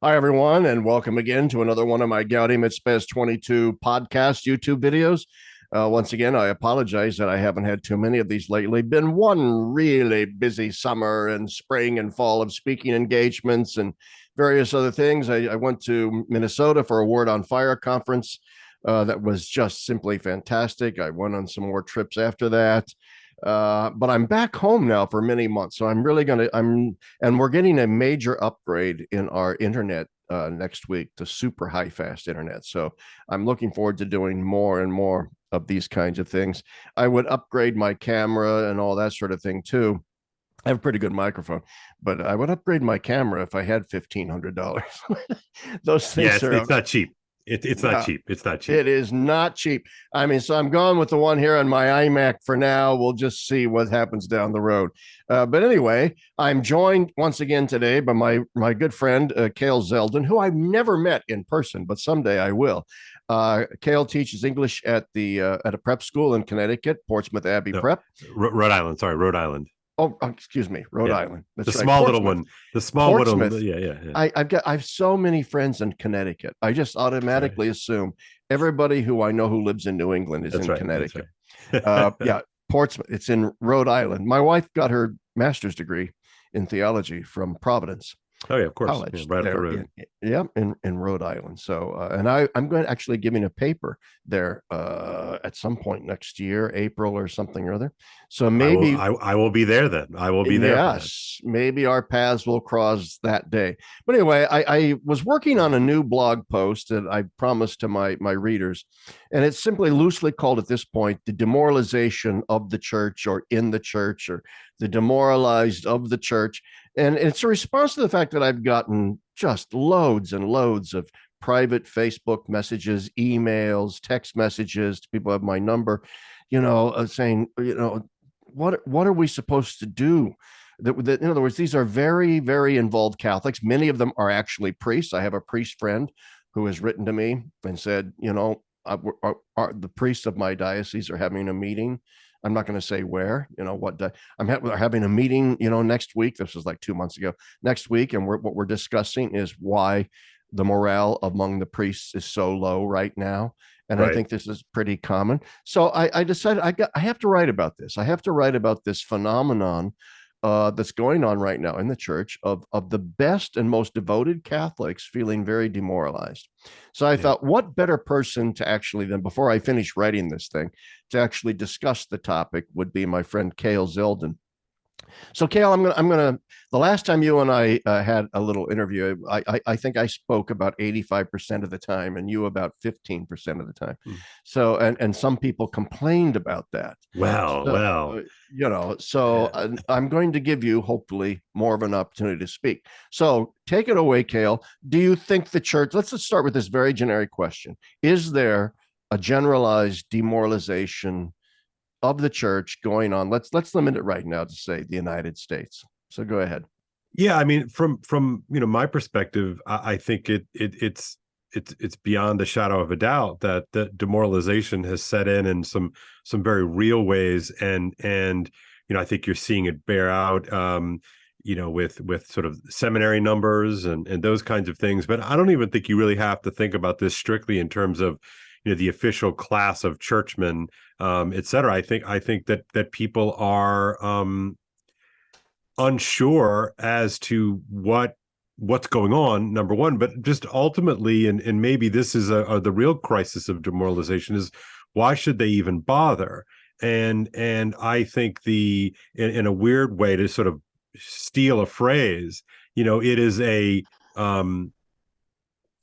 Hi, everyone, and welcome again to another one of my Gaudium et Spes 22 podcast YouTube videos. Once again, I apologize that I haven't had too many of these lately. Been one really busy summer and spring and fall of speaking engagements and various other things. I went to Minnesota for a Word on Fire conference that was just simply fantastic. I went on some more trips after that. But I'm back home now for many months. So and we're getting a major upgrade in our internet next week to super high fast internet. So I'm looking forward to doing more and more of these kinds of things. I would upgrade my camera and all that sort of thing too. I have a pretty good microphone, but I would upgrade my camera if I had $1,500. Those Yeah, things it's are not cheap. It's not no, cheap. It's not cheap. it is not cheap. I mean, so I'm going with the one here on my iMac for now. We'll just see what happens down the road. But anyway, I'm joined once again today by my good friend Kale Zelden, who I've never met in person, but someday I will. Kale teaches English at a prep school in Connecticut, Portsmouth Abbey No, Prep. Rhode Island. Sorry, Rhode Island. Oh, excuse me, Rhode Yeah, Island. the That's right, small little Portsmouth. one. The small little. Portsmouth. Yeah. I have so many friends in Connecticut. I just That's right. automatically assume everybody who I know who lives in New England is That's in right. That's Connecticut. right. Yeah, Portsmouth. It's in Rhode Island. My wife got her master's degree in theology from Providence Oh yeah, of course. Yeah, College right up the there road. in Rhode Island. So and I'm going to actually giving a paper there at some point next year, April or something or other. So I will. maybe I will be there then. I will be there for that. yes, maybe our paths will cross that day. But anyway, I was working on a new blog post that I promised to my readers, and it's simply loosely called at this point the demoralization of the church or in the church or the demoralized of the church. And it's a response to the fact that I've gotten just loads and loads of private Facebook messages, emails, text messages to people who have my number, saying, what are we supposed to do? In other words, these are very, very involved Catholics. Many of them are actually priests. I have a priest friend who has written to me and said, the priests of my diocese are having a meeting. I'm not going to say where, we're having a meeting, next week. This was like 2 months ago, next week. And what we're discussing is why the morale among the priests is so low right now. And I Right. think this is pretty common. So I decided I have to write about this. I have to write about this phenomenon that's going on right now in the church of the best and most devoted Catholics feeling very demoralized. So I Yeah. thought, what better person to actually then, before I finish writing this thing, to actually discuss the topic would be my friend Kale Zelden. So, Kale, I'm gonna. The last time you and I had a little interview, I think I spoke about 85% of the time, and you about 15% of the time. Hmm. So, and some people complained about that. Well, So, well. so Yeah. I'm going to give you hopefully more of an opportunity to speak. So, take it away, Kale. Do you think the church? Let's start with this very generic question: is there a generalized demoralization of the church going on? Let's limit it right now to say the United States. So go ahead. Yeah, I mean, from my perspective, I think it's beyond the shadow of a doubt that the demoralization has set in some very real ways, and I think you're seeing it bear out, with sort of seminary numbers and those kinds of things. But I don't even think you really have to think about this strictly in terms of the official class of churchmen, et cetera. I think that people are unsure as to what's going on, number one, but just ultimately, and maybe this is the real crisis of demoralization, is why should they even bother? And I think in a weird way, to sort of steal a phrase, um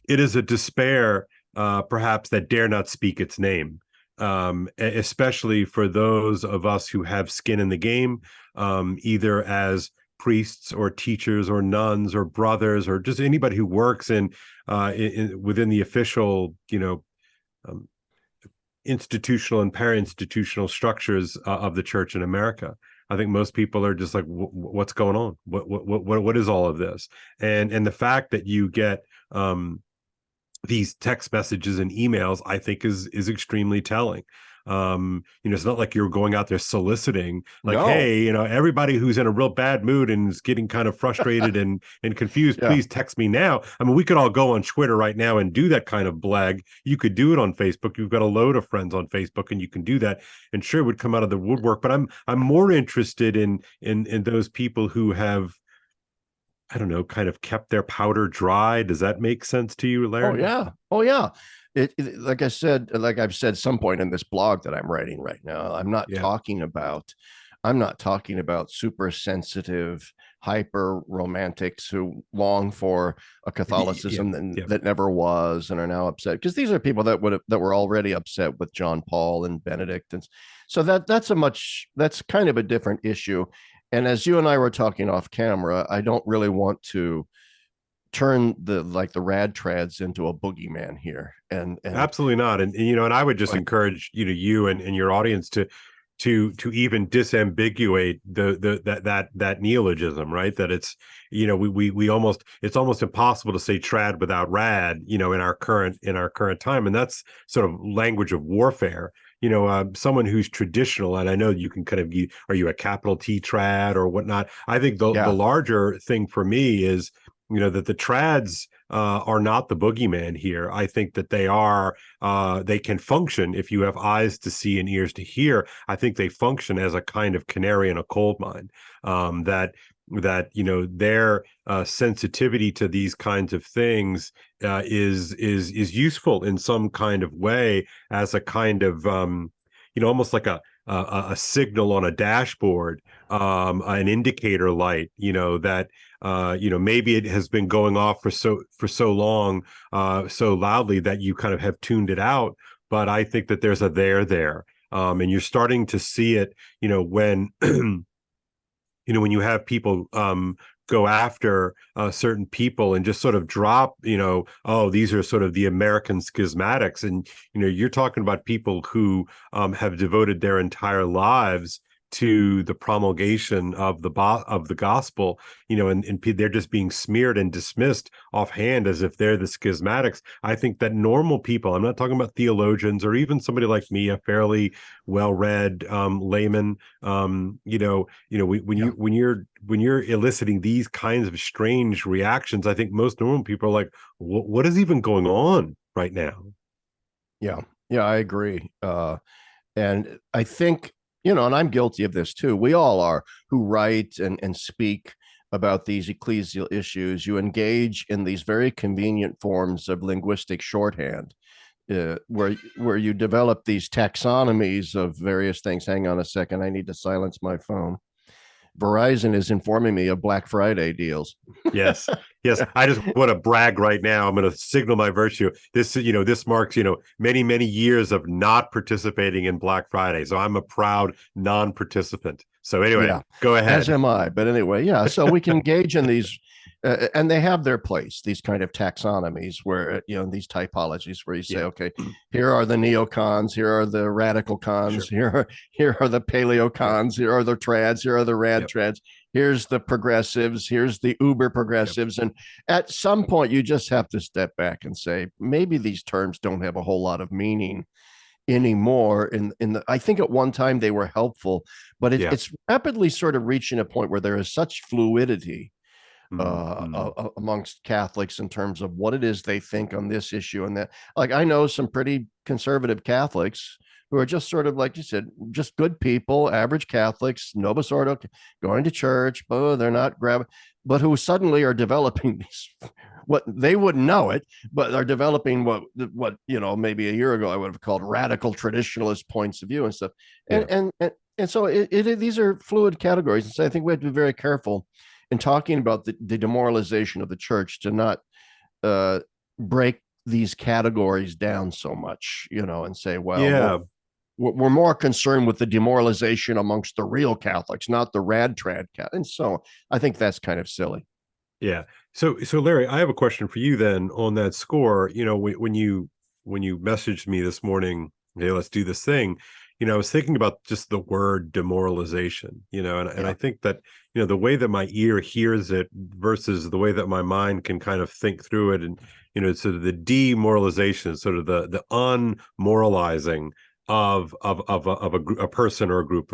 it is a despair, perhaps, that dare not speak its name, especially for those of us who have skin in the game, either as priests or teachers or nuns or brothers or just anybody who works within the official, um, institutional and para-institutional structures of the church in America. I think most people are just like, what's going on? What is all of this? And the fact that you get these text messages and emails, I think is extremely telling. It's not like you're going out there soliciting, like, No. hey, everybody who's in a real bad mood and is getting kind of frustrated and confused, Yeah. please text me now. I mean, we could all go on Twitter right now and do that kind of blag. You could do it on Facebook. You've got a load of friends on Facebook, and you can do that, and sure, it would come out of the woodwork. But I'm more interested in those people who have, I don't know, kind of kept their powder dry. Does that make sense to you, Oh Larry? yeah. Oh yeah. Like I said, like I've said some point in this blog that I'm writing right now, Yeah. I'm not talking about super sensitive, hyper romantics who long for a Yeah. Catholicism that, Yeah. that never was and are now upset, because these are people that were already upset with John Paul and Benedict, and so that's kind of a different issue. And as you and I were talking off camera, I don't really want to turn the rad trads into a boogeyman here. And Absolutely not. And I would just encourage, you and your audience to even disambiguate that neologism, right? That it's, we almost, it's almost impossible to say trad without rad, in our current time. And that's sort of language of warfare. Someone who's traditional, and I know you can kind of, are you a capital T trad or whatnot? I think the yeah, larger thing for me is, that the trads are not the boogeyman here. I think that they can function if you have eyes to see and ears to hear. I think they function as a kind of canary in a coal mine. That their sensitivity to these kinds of things is useful in some kind of way, as a kind of almost like a signal on a dashboard, an indicator light, that maybe it has been going off for so long, so loudly that you kind of have tuned it out. But I think that there's a there, and you're starting to see it, when when you have people go after certain people and just sort of drop, oh, these are sort of the American schismatics, and you're talking about people who have devoted their entire lives to the promulgation of the gospel, and they're just being smeared and dismissed offhand as if they're the schismatics. I think that normal people, I'm not talking about theologians or even somebody like me, a fairly well-read layman, yeah, when you're eliciting these kinds of strange reactions, I think most normal people are like, what is even going on right now? yeah, yeah, I agree. And I think, and I'm guilty of this too. We all are, who write and speak about these ecclesial issues. You engage in these very convenient forms of linguistic shorthand, where you develop these taxonomies of various things. Hang on a second, I need to silence my phone. Verizon is informing me of Black Friday deals. Yes. Yes. I just want to brag right now. I'm going to signal my virtue. This marks, many, many years of not participating in Black Friday. So I'm a proud non-participant. So anyway, Yeah, go as ahead. am I. But anyway, yeah. So we can engage in these, and they have their place. These kind of taxonomies, where these typologies, where you say, Yeah. okay, here are the neocons, here are the radical cons, Sure. here are the Yep. paleocons, here are the trads, here are the rad Yep. trads, here's the progressives, here's the uber Yep. progressives, and at some point you just have to step back and say, maybe these terms don't have a whole lot of meaning anymore. I think at one time they were helpful, but Yeah. it's rapidly sort of reaching a point where there is such fluidity Mm-hmm. amongst Catholics in terms of what it is they think on this issue and that. Like, I know some pretty conservative Catholics who are just sort of, like you said, just good people, average Catholics, Novus Ordo, going to church, but they're not grabbing, but who suddenly are developing these, what they wouldn't know it, but are developing what maybe a year ago I would have called radical traditionalist points of view and stuff. And Yeah. and so these are fluid categories. And so I think we have to be very careful in talking about the demoralization of the church to not uh, break these categories down so much, and say, well, Yeah. we're more concerned with the demoralization amongst the real Catholics, not the rad trad cat. And so I think that's kind of silly. Yeah. So Larry, I have a question for you then on that score. When you messaged me this morning, hey, let's do this thing. I was thinking about just the word demoralization, and I Yeah. think that, the way that my ear hears it versus the way that my mind can kind of think through it. And, sort of the demoralization, sort of the unmoralizing. a person or a group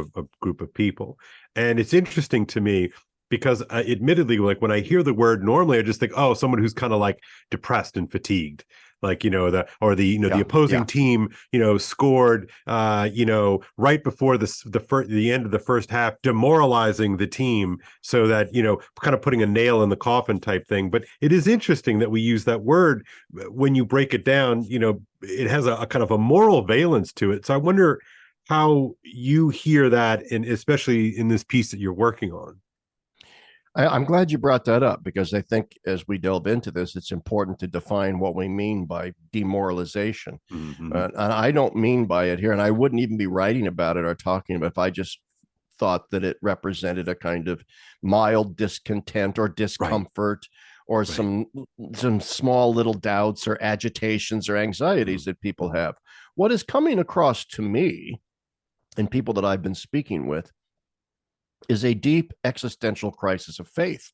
of people. And it's interesting to me because admittedly, like when I hear the word normally, I just think, oh, someone who's kind of like depressed and fatigued. Like, the Yeah. opposing Yeah. team, scored, right before the end of the first half, demoralizing the team so that, kind of putting a nail in the coffin type thing. But it is interesting that we use that word when you break it down, it has a kind of a moral valence to it. So I wonder how you hear that, and especially in this piece that you're working on. I'm glad you brought that up because I think as we delve into this, it's important to define what we mean by demoralization. Mm-hmm. And I don't mean by it here, and I wouldn't even be writing about it or talking about it if I just thought that it represented a kind of mild discontent or Right, discomfort or right. some small little doubts or agitations or anxieties that people Mm-hmm. have. What is coming across to me and people that I've been speaking with is a deep existential crisis of faith.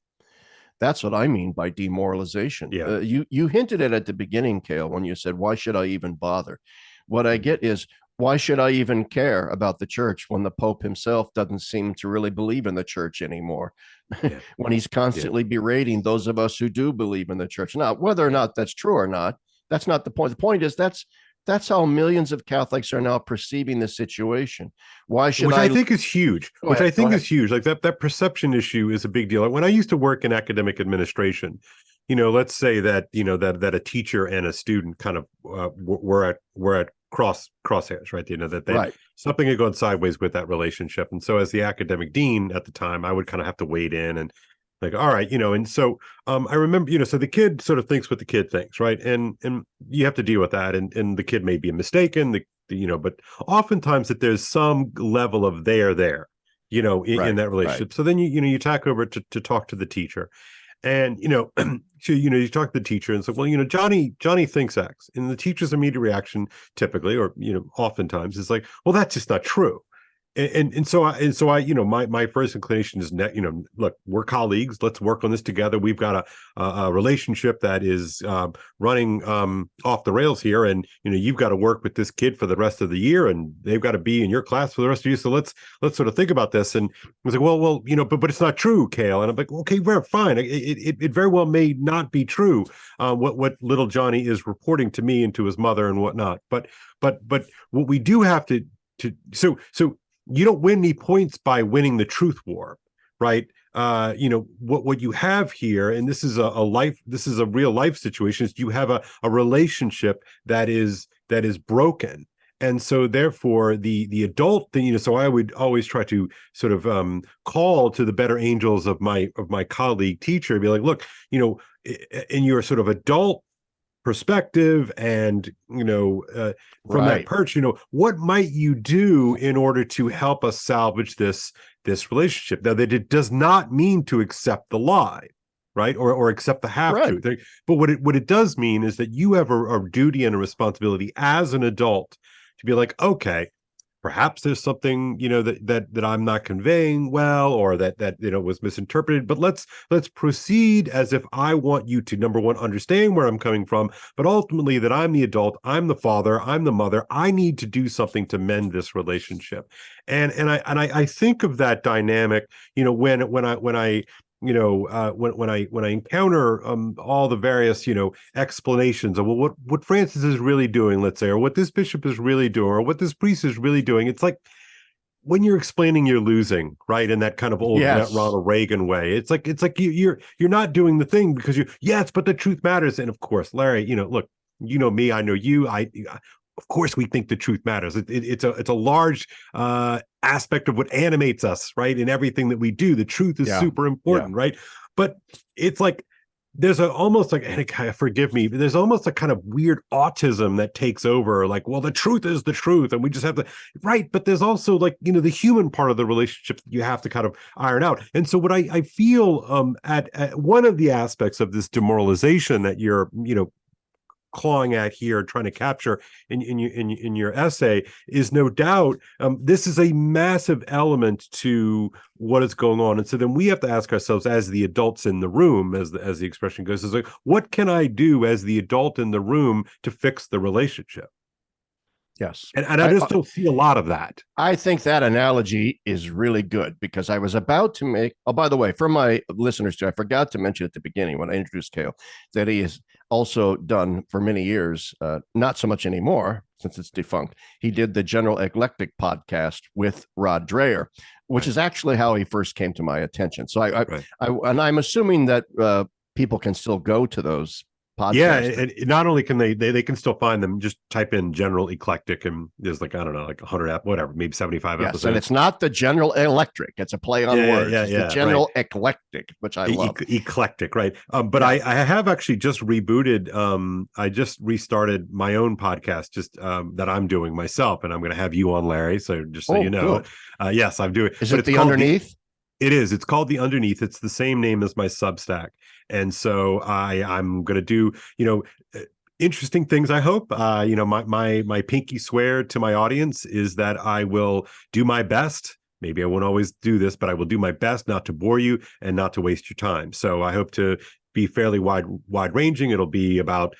That's what I mean by demoralization. Yeah. You hinted at the beginning, Kale, when you said, "Why should I even bother?" What I Mm-hmm. get is, "Why should I even care about the church when the Pope himself doesn't seem to really believe in the church anymore? Yeah, When he's yeah. constantly berating those of us who do believe in the church." Now, whether or not that's true or not, that's not the point. The point is that's how millions of Catholics are now perceiving the situation. Why should Which I I? think is huge. Go Which ahead. I Go think ahead. is huge. Like that perception issue is a big deal. Like when I used to work in academic administration, let's say that that a teacher and a student kind of were at crosshairs, right? That Right. something had gone sideways with that relationship, and so as the academic dean at the time, I would kind of have to wade in and like, all right, and so I remember, so the kid sort of thinks what the kid thinks, right? And you have to deal with that, and the kid may be mistaken, but oftentimes that there's some level of there, in Right. that Right. relationship. So then you tack over to talk to the teacher, and so you talk to the teacher and say, well, Johnny thinks X, and the teacher's immediate reaction typically, or oftentimes, is like, well, that's just not true. And so I my first inclination is look, we're colleagues, let's work on this together. We've got a relationship that is running off the rails here, and you've got to work with this kid for the rest of the year, and they've got to be in your class for the rest of the year. So let's sort of think about this. And I was like, well, but it's not true, Kale. And I'm like, okay, well, fine. It very well may not be true, what little Johnny is reporting to me and to his mother and whatnot. But what we do have to you don't win any points by winning the truth war, right? What you have here, and this is this is a real life situation, is you have a relationship that is broken. And so therefore the adult thing, so I would always try to sort of call to the better angels of my colleague teacher and be like, look, in your sort of adult perspective, and from that Right. perch, what might you do in order to help us salvage this relationship? Now, that it does not mean to accept the lie, right, or accept the half Right. truth, but what it does mean is that you have a duty and a responsibility as an adult to be like, okay, perhaps there's something that I'm not conveying well, or that was misinterpreted, but let's proceed as if I want you to, number one, understand where I'm coming from, but ultimately that I'm the adult, I'm the father, I'm the mother, I need to do something to mend this relationship. And I think of that dynamic, when I when I encounter all the various explanations of, well, what Francis is really doing, let's say, or what this bishop is really doing, or what this priest is really doing. It's like when you're explaining, you're losing, right? In that kind of old Yes. Ronald Reagan way. It's like you're not doing the thing because yes, but the truth matters. And of course, Larry, look, me, I know you. Of course, we think the truth matters. It's a large aspect of what animates us, right? In everything that we do, the truth is Yeah. super Yeah. important, right? But it's like there's almost like, and forgive me, but there's almost a kind of weird autism that takes over. Like, well, the truth is the truth, and we just have to, right? But there's also, like, the human part of the relationship that you have to kind of iron out. And so what I feel at one of the aspects of this demoralization that you're clawing at here, trying to capture in your essay, is no doubt this is a massive element to what is going on. And so then we have to ask ourselves, as the adults in the room, as the expression goes, is like, what can I do as the adult in the room to fix the relationship? Yes. And I just don't see a lot of that. I think that analogy is really good because I was about to make, oh, by the way, for my listeners too, I forgot to mention at the beginning when I introduced Kale that he has also done for many years, not so much anymore since it's defunct. He did the General Eclectic podcast with Rod Dreher, which is actually how he first came to my attention. So and I'm assuming that people can still go to those Yeah, podcasts. and not only can they can still find them. Just type in General Eclectic, and there's like, I don't know, like 100 whatever, maybe 75 Yes, and episodes. it's not the General Electric. It's a play on words. It's the Right. General Eclectic, which I love. Eclectic, right? But I have actually just rebooted. I just restarted my own podcast, just that I'm doing myself, and I'm going to have you on, Larry. So just so you know, yes, I'm doing. Is but it it's the called Underneath? It is. It's called The Underneath. It's the same name as my Substack. And so I'm going to do, interesting things, I hope. My pinky swear to my audience is that I will do my best. Maybe I won't always do this, but I will do my best not to bore you and not to waste your time. So I hope to be fairly wide ranging. It'll be about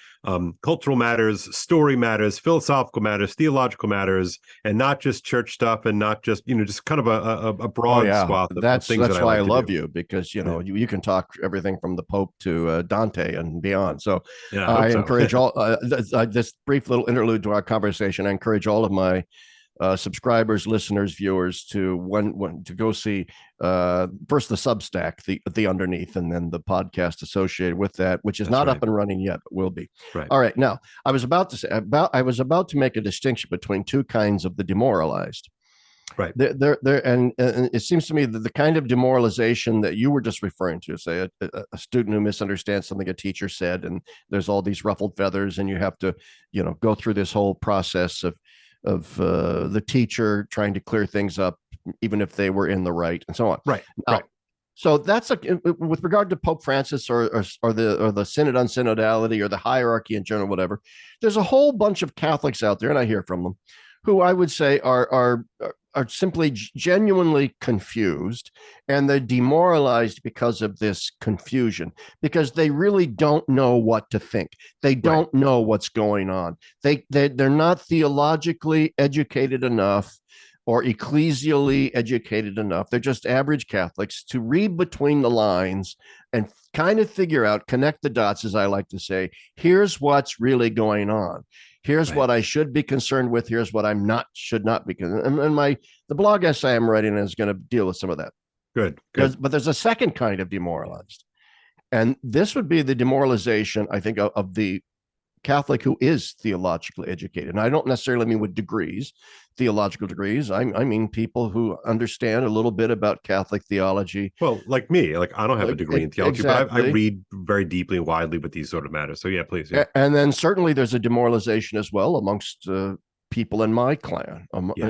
cultural matters, story matters, philosophical matters, theological matters, and not just church stuff, and not just just kind of a broad swath of things That's that I why like I to love do. you because you can talk everything from the Pope to Dante and beyond. So Yeah, I hope I so. encourage all this brief little interlude to our conversation. I encourage all of my subscribers, listeners, viewers to when to go see first the Substack, the Underneath, and then the podcast associated with that, which is That's not right. up and running yet, but will be. Right. All right. Now, I was about to make a distinction between two kinds of the demoralized. Right. And it seems to me that the kind of demoralization that you were just referring to, say a student who misunderstands something a teacher said, and there's all these ruffled feathers, and you have to, go through this whole process of the teacher trying to clear things up, even if they were in the right, and so on. Right. Now, right. So that's with regard to Pope Francis or the synod on synodality or the hierarchy in general, whatever. There's a whole bunch of Catholics out there, and I hear from them, who I would say are simply genuinely confused, and they're demoralized because of this confusion, because they really don't know what to think. They don't know what's going on. They're not theologically educated enough or ecclesially educated enough. They're just average Catholics to read between the lines and kind of figure out, connect the dots, as I like to say. Here's what's really going on. Here's what I should be concerned with. Here's what should not be. And the blog essay I'm writing is going to deal with some of that. Good. But there's a second kind of demoralized. And this would be the demoralization, I think, of the Catholic who is theologically educated. And I don't necessarily mean with degrees, theological degrees. I mean people who understand a little bit about Catholic theology. Well, like me, like I don't have a degree in theology, but I read very deeply and widely with these sort of matters. So yeah, please. Yeah. And then certainly there's a demoralization as well amongst people in my clan,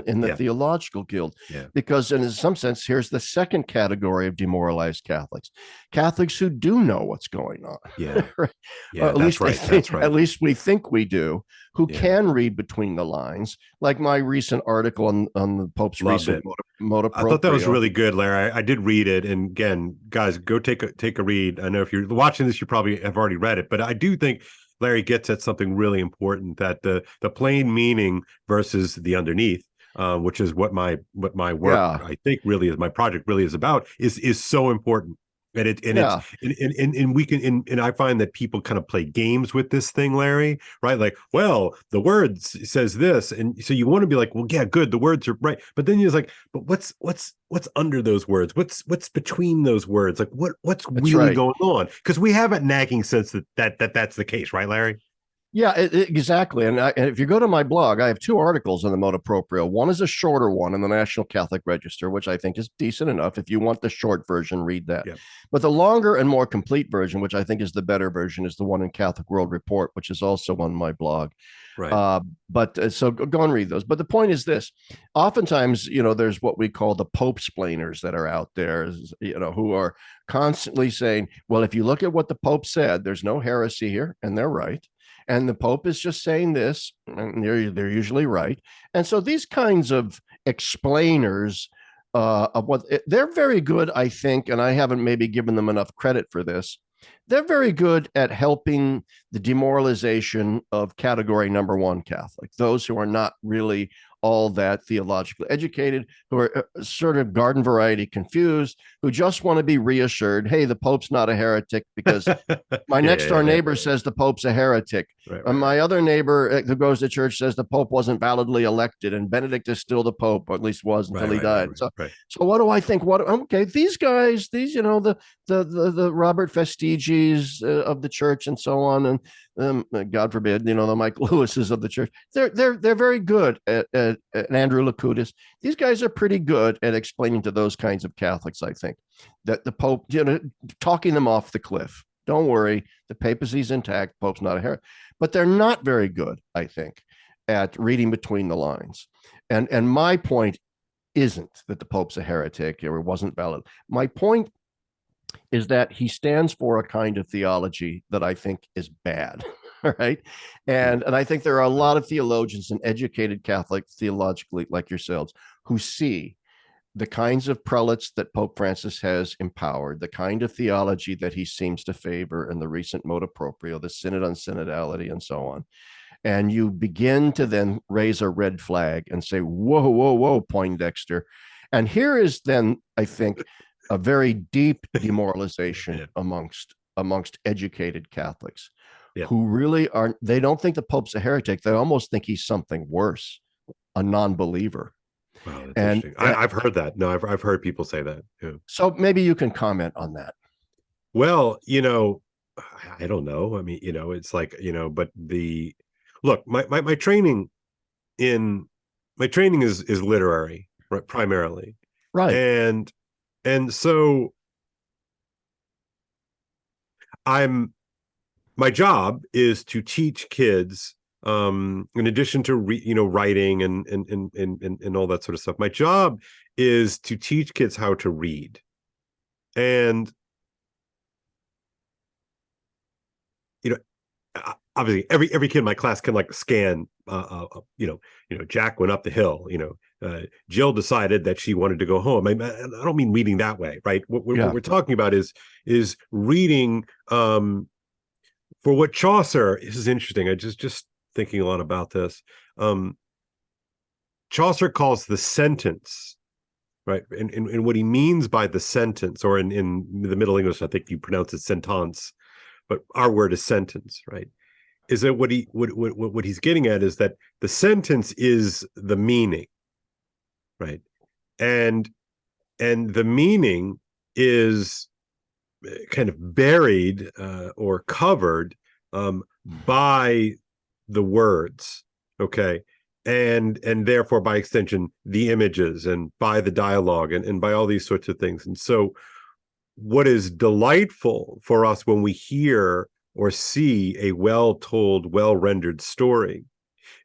in the theological guild, because in some sense, here's the second category of demoralized Catholics who do know what's going on. Yeah. At least at least we think we do, who can read between the lines, like my recent article on the Pope's recent motu proprio. I thought that was really good, Larry. I did read it. And again, guys, go take a read. I know if you're watching this, you probably have already read it, but I do think Larry gets at something really important, that the plain meaning versus the underneath, which is what my work I think really is, my project really is about, is so important. And we can and I find that people kind of play games with this thing, Larry, right? Like, well, the words says this, and so you want to be like, well, yeah, good, the words are right, but then you're like, but what's under those words? What's between those words? Like, what's really going on? Because we have a nagging sense that's the case, right, Larry? Yeah, exactly. And if you go to my blog, I have two articles on the motu proprio. One is a shorter one in the National Catholic Register, which I think is decent enough. If you want the short version, read that. Yeah. But the longer and more complete version, which I think is the better version, is the one in Catholic World Report, which is also on my blog. Right. So go and read those. But the point is this: oftentimes, there's what we call the Pope splainers that are out there, who are constantly saying, well, if you look at what the Pope said, there's no heresy here, and they're right. And the Pope is just saying this, and they're usually right. And so these kinds of explainers of what they're very good, I think, and I haven't maybe given them enough credit for this, They're very good at helping the demoralization of category number one Catholic, those who are not really all that theologically educated, who are sort of garden variety confused, who just want to be reassured, hey, the Pope's not a heretic because my next door neighbor says the Pope's a heretic. My other neighbor who goes to church says the Pope wasn't validly elected, and Benedict is still the Pope, or at least was until he died. So what do I think? Okay, these guys, the Robert Vestigis of the church and so on, and God forbid, the Mike Lewises of the church. They're very good at Andrew Lakutis. These guys are pretty good at explaining to those kinds of Catholics, I think, that the Pope, talking them off the cliff. Don't worry, the papacy's intact. Pope's not a heretic. But they're not very good, I think, at reading between the lines. And my point isn't that the Pope's a heretic or wasn't valid. My point is that he stands for a kind of theology that I think is bad. All right. And I think there are a lot of theologians and educated Catholic theologically like yourselves who see the kinds of prelates that Pope Francis has empowered, the kind of theology that he seems to favor in the recent motu proprio, the synod on synodality, and so on. And you begin to then raise a red flag and say, whoa, whoa, whoa, Poindexter. And here is then, I think, a very deep demoralization amongst educated Catholics who really aren't, they don't think the Pope's a heretic. They almost think he's something worse, a non-believer. Wow, that's interesting. I've heard that. No, I've heard people say that. Yeah. So maybe you can comment on that. Well, I don't know. I mean, it's like, but look, my training is literary, right, primarily. Right. And so my job is to teach kids, in addition to writing and all that sort of stuff. My job is to teach kids how to read. And obviously every kid in my class can like scan Jack went up the hill, Jill decided that she wanted to go home. I don't mean reading that way, right? What we're talking about is reading for what Chaucer. This is interesting. I just thinking a lot about this. Chaucer calls the sentence, right? And what he means by the sentence, or in the Middle English, I think you pronounce it sentence, but our word is sentence, right? Is that what he's getting at is that the sentence is the meaning, right? And the meaning is kind of buried or covered by the words, okay, and therefore by extension the images, and by the dialogue, and by all these sorts of things. And so what is delightful for us when we hear or see a well-told, well-rendered story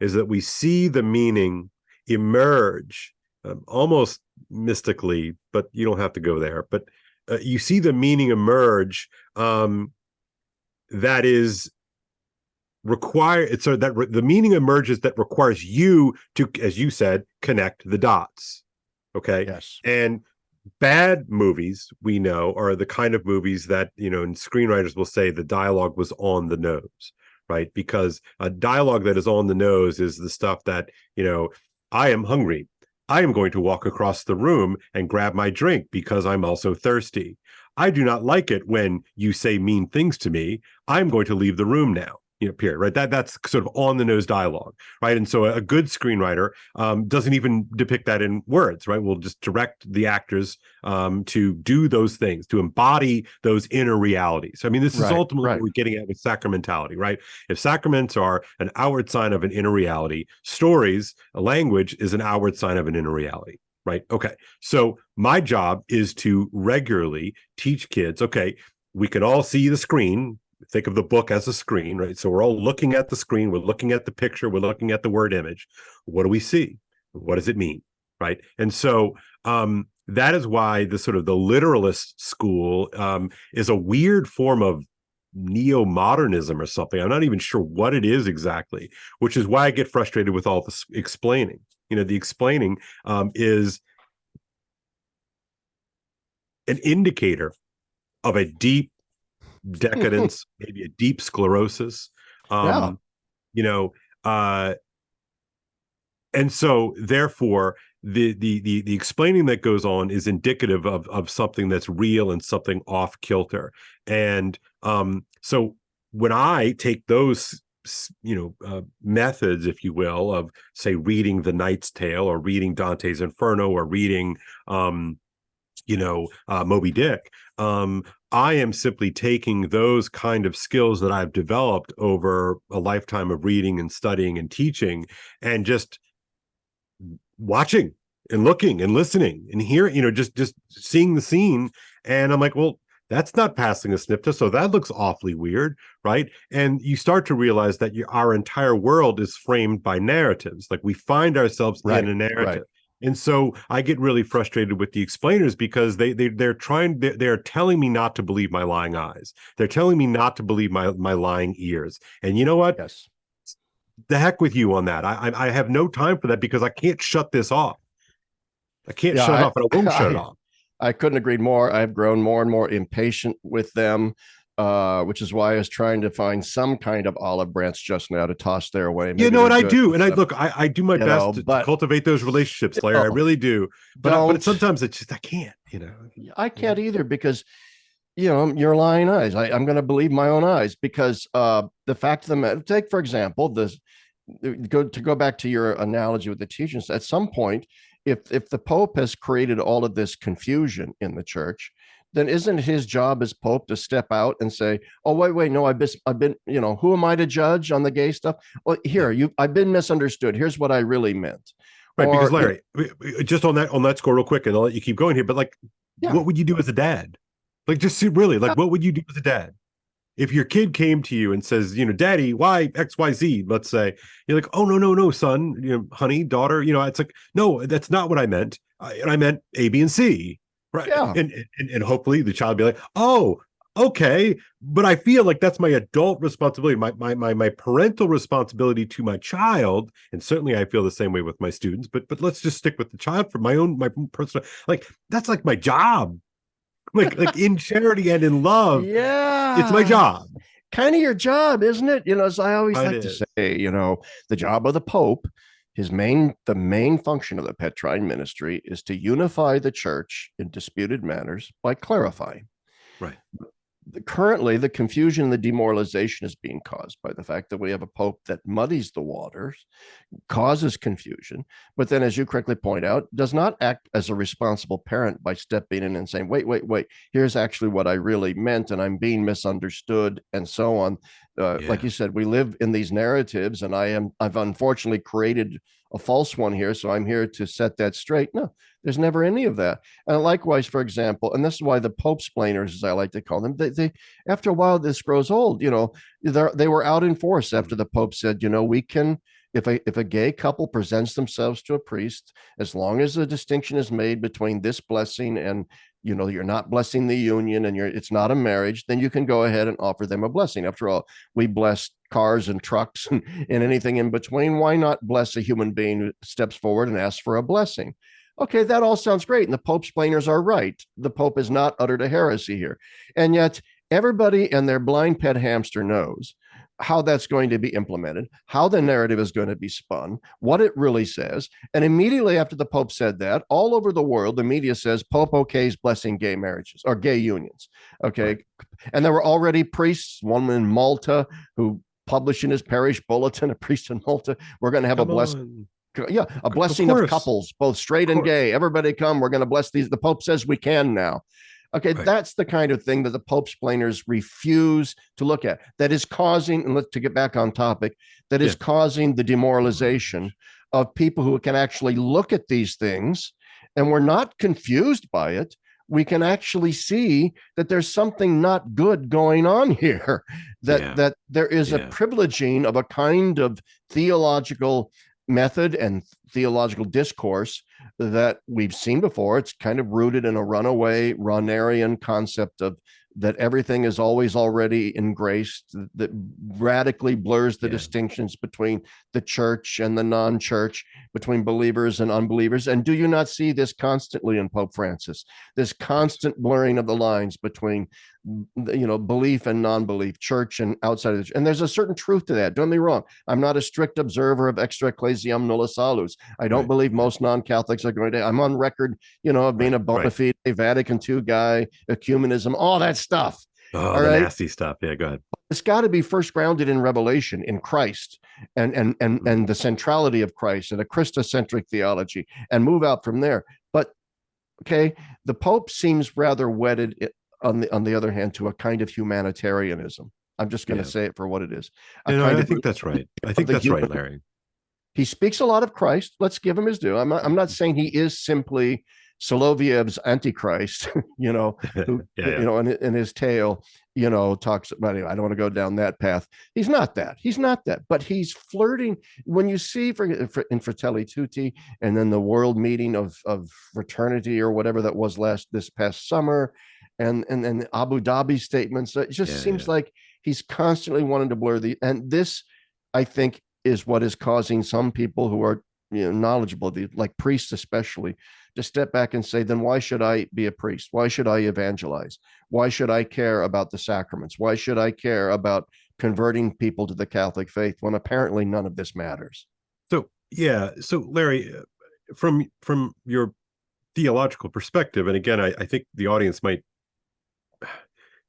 is that we see the meaning emerge almost mystically, but you don't have to go there. But you see the meaning emerge that is required. So that the meaning emerges that requires you to, as you said, connect the dots. Okay. Yes. And bad movies, we know, are the kind of movies that, and screenwriters will say the dialogue was on the nose, right? Because a dialogue that is on the nose is the stuff that, I am hungry. I am going to walk across the room and grab my drink because I'm also thirsty. I do not like it when you say mean things to me. I'm going to leave the room now. Period, right? That's sort of on the nose dialogue, right? And so a good screenwriter doesn't even depict that in words, right? We'll just direct the actors to do those things, to embody those inner realities. I mean, this is ultimately what we're getting at with sacramentality, right? If sacraments are an outward sign of an inner reality, stories, language is an outward sign of an inner reality. Right. Okay. So my job is to regularly teach kids, okay, we can all see the screen. Think of the book as a screen, right? So we're all looking at the screen. We're looking at the picture. We're looking at the word image. What do we see? What does it mean? Right. And so that is why the sort of the literalist school is a weird form of neo-modernism or something. I'm not even sure what it is exactly, which is why I get frustrated with all this explaining. The explaining is an indicator of a deep decadence, maybe a deep sclerosis. Yeah. Um, you know, uh, and so therefore the explaining that goes on is indicative of something that's real and something off kilter. And so when I take those methods, if you will, of say reading the Knight's Tale or reading Dante's Inferno or reading Moby Dick, I am simply taking those kind of skills that I've developed over a lifetime of reading and studying and teaching, and just watching and looking and listening and hearing, just seeing the scene. And I'm like, well, that's not passing a sniff test, so that looks awfully weird, right? And you start to realize that our entire world is framed by narratives. Like, we find ourselves in a narrative. Right. And so I get really frustrated with the explainers, because they're telling me not to believe my lying eyes. They're telling me not to believe my lying ears. And you know what? Yes. The heck with you on that. I have no time for that, because I can't shut this off. I can't shut it off, and I won't shut it off. I couldn't agree more. I've grown more and more impatient with them, which is why I was trying to find some kind of olive branch just now to toss their way. Maybe, you know what I do, and I do my best to cultivate those relationships, Larry. I really do. But sometimes it's just I can't. I can't either, because your lying eyes. I'm going to believe my own eyes, because the fact of the matter. Take for example go back to your analogy with the teachings. At some point, if the Pope has created all of this confusion in the church, then isn't his job as Pope to step out and say, "Oh, wait, no, I've been, who am I to judge on the gay stuff? Well, I've been misunderstood. Here's what I really meant." Right, because Larry, just on that score, real quick, and I'll let you keep going here. But what would you do as a dad? Just really, what would you do as a dad? If your kid came to you and says, Daddy, why XYZ, let's say, you're like, oh, no, son, honey, daughter, it's like, no, that's not what I meant. I meant A, B, and C. Right. Yeah. And hopefully the child will be like, oh, okay. But I feel like that's my adult responsibility, my parental responsibility to my child. And certainly I feel the same way with my students, but let's just stick with the child for my personal, that's like my job. Like in charity and in love. Yeah. It's my job. Kind of your job, isn't it? As I always like to say, the job of the Pope, the main function of the Petrine ministry is to unify the church in disputed matters by clarifying. Right. Currently, the confusion and the demoralization is being caused by the fact that we have a Pope that muddies the waters, causes confusion, but then, as you correctly point out, does not act as a responsible parent by stepping in and saying, wait, here's actually what I really meant, and I'm being misunderstood, and so on. Like you said, we live in these narratives, and I've unfortunately created a false one here, so I'm here to set that straight. No, there's never any of that. And likewise, for example, and this is why the Pope splainers, as I like to call them, they after a while, this grows old. They were out in force after the Pope said, we can, if a gay couple presents themselves to a priest, as long as a distinction is made between this blessing and you're not blessing the union and it's not a marriage, then you can go ahead and offer them a blessing. After all, we bless cars and trucks and anything in between. Why not bless a human being who steps forward and asks for a blessing? Okay, that all sounds great. And the Pope splainers are right. The Pope has not uttered a heresy here. And yet everybody and their blind pet hamster knows how that's going to be implemented, how the narrative is going to be spun, what it really says. And immediately after the Pope said that, all over the world, the media says Pope okays blessing gay marriages or gay unions. Okay. Right. And there were already priests, one in Malta, who published in his parish bulletin, a priest in Malta, we're going to have a blessing. Yeah, a blessing of couples, both straight and gay. Everybody come. We're going to bless these. The Pope says we can now. Okay, right. That's the kind of thing that the Pope splainers refuse to look at. That is causing, and to get back on topic, that is causing the demoralization of people who can actually look at these things, and we're not confused by it. We can actually see that there's something not good going on here. That there is a privileging of a kind of theological method and theological discourse that we've seen before. It's kind of rooted in a runaway Runnerian concept of that everything is always already in grace, that radically blurs the distinctions between the church and the non-church, between believers and unbelievers. And do you not see this constantly in Pope Francis, this constant blurring of the lines between belief and non-belief, church and outside of the church? And there's a certain truth to that. Don't get me wrong, I'm not a strict observer of extra ecclesiam nulla salus. I don't believe most non-Catholics are going to. I'm on record, of being a bona fide Vatican II guy, ecumenism, all that stuff. Oh, all the right? Nasty stuff. Yeah, go ahead. It's got to be first grounded in revelation, in Christ, and the centrality of Christ, and a Christocentric theology, and move out from there. But okay, the Pope seems rather wedded, on the other hand, to a kind of humanitarianism. I'm just going to say it for what it is. I think that's right. I think that's right, Larry. He speaks a lot of Christ. Let's give him his due. I'm not saying he is simply Solovyev's Antichrist, who, in his tale, talks about, anyway, I don't want to go down that path. He's not that. But he's flirting. When you see in Fratelli Tutti, and then the world meeting of fraternity or whatever that was this past summer, and Abu Dhabi statements, it just seems like he's constantly wanting to blur and this, I think, is what is causing some people who are knowledgeable, like priests especially, to step back and say, then why should I be a priest? Why should I evangelize? Why should I care about the sacraments? Why should I care about converting people to the Catholic faith when apparently none of this matters? So Larry, from your theological perspective, and again, I think the audience might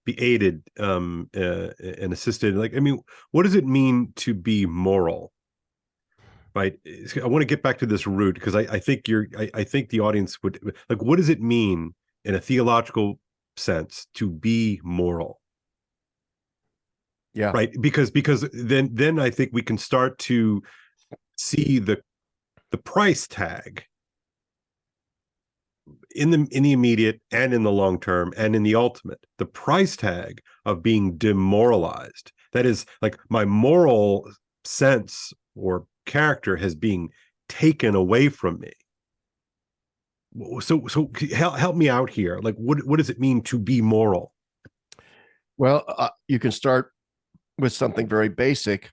be aided and assisted. What does it mean to be moral? Right. I want to get back to this root, because I think the audience would like, what does it mean in a theological sense to be moral? Yeah. Right. Because then I think we can start to see the price tag in the immediate and in the long term and in the ultimate, the price tag of being demoralized. That is, like, my moral sense or character has been taken away from me. So help me out here. Like, what does it mean to be moral? Well, you can start with something very basic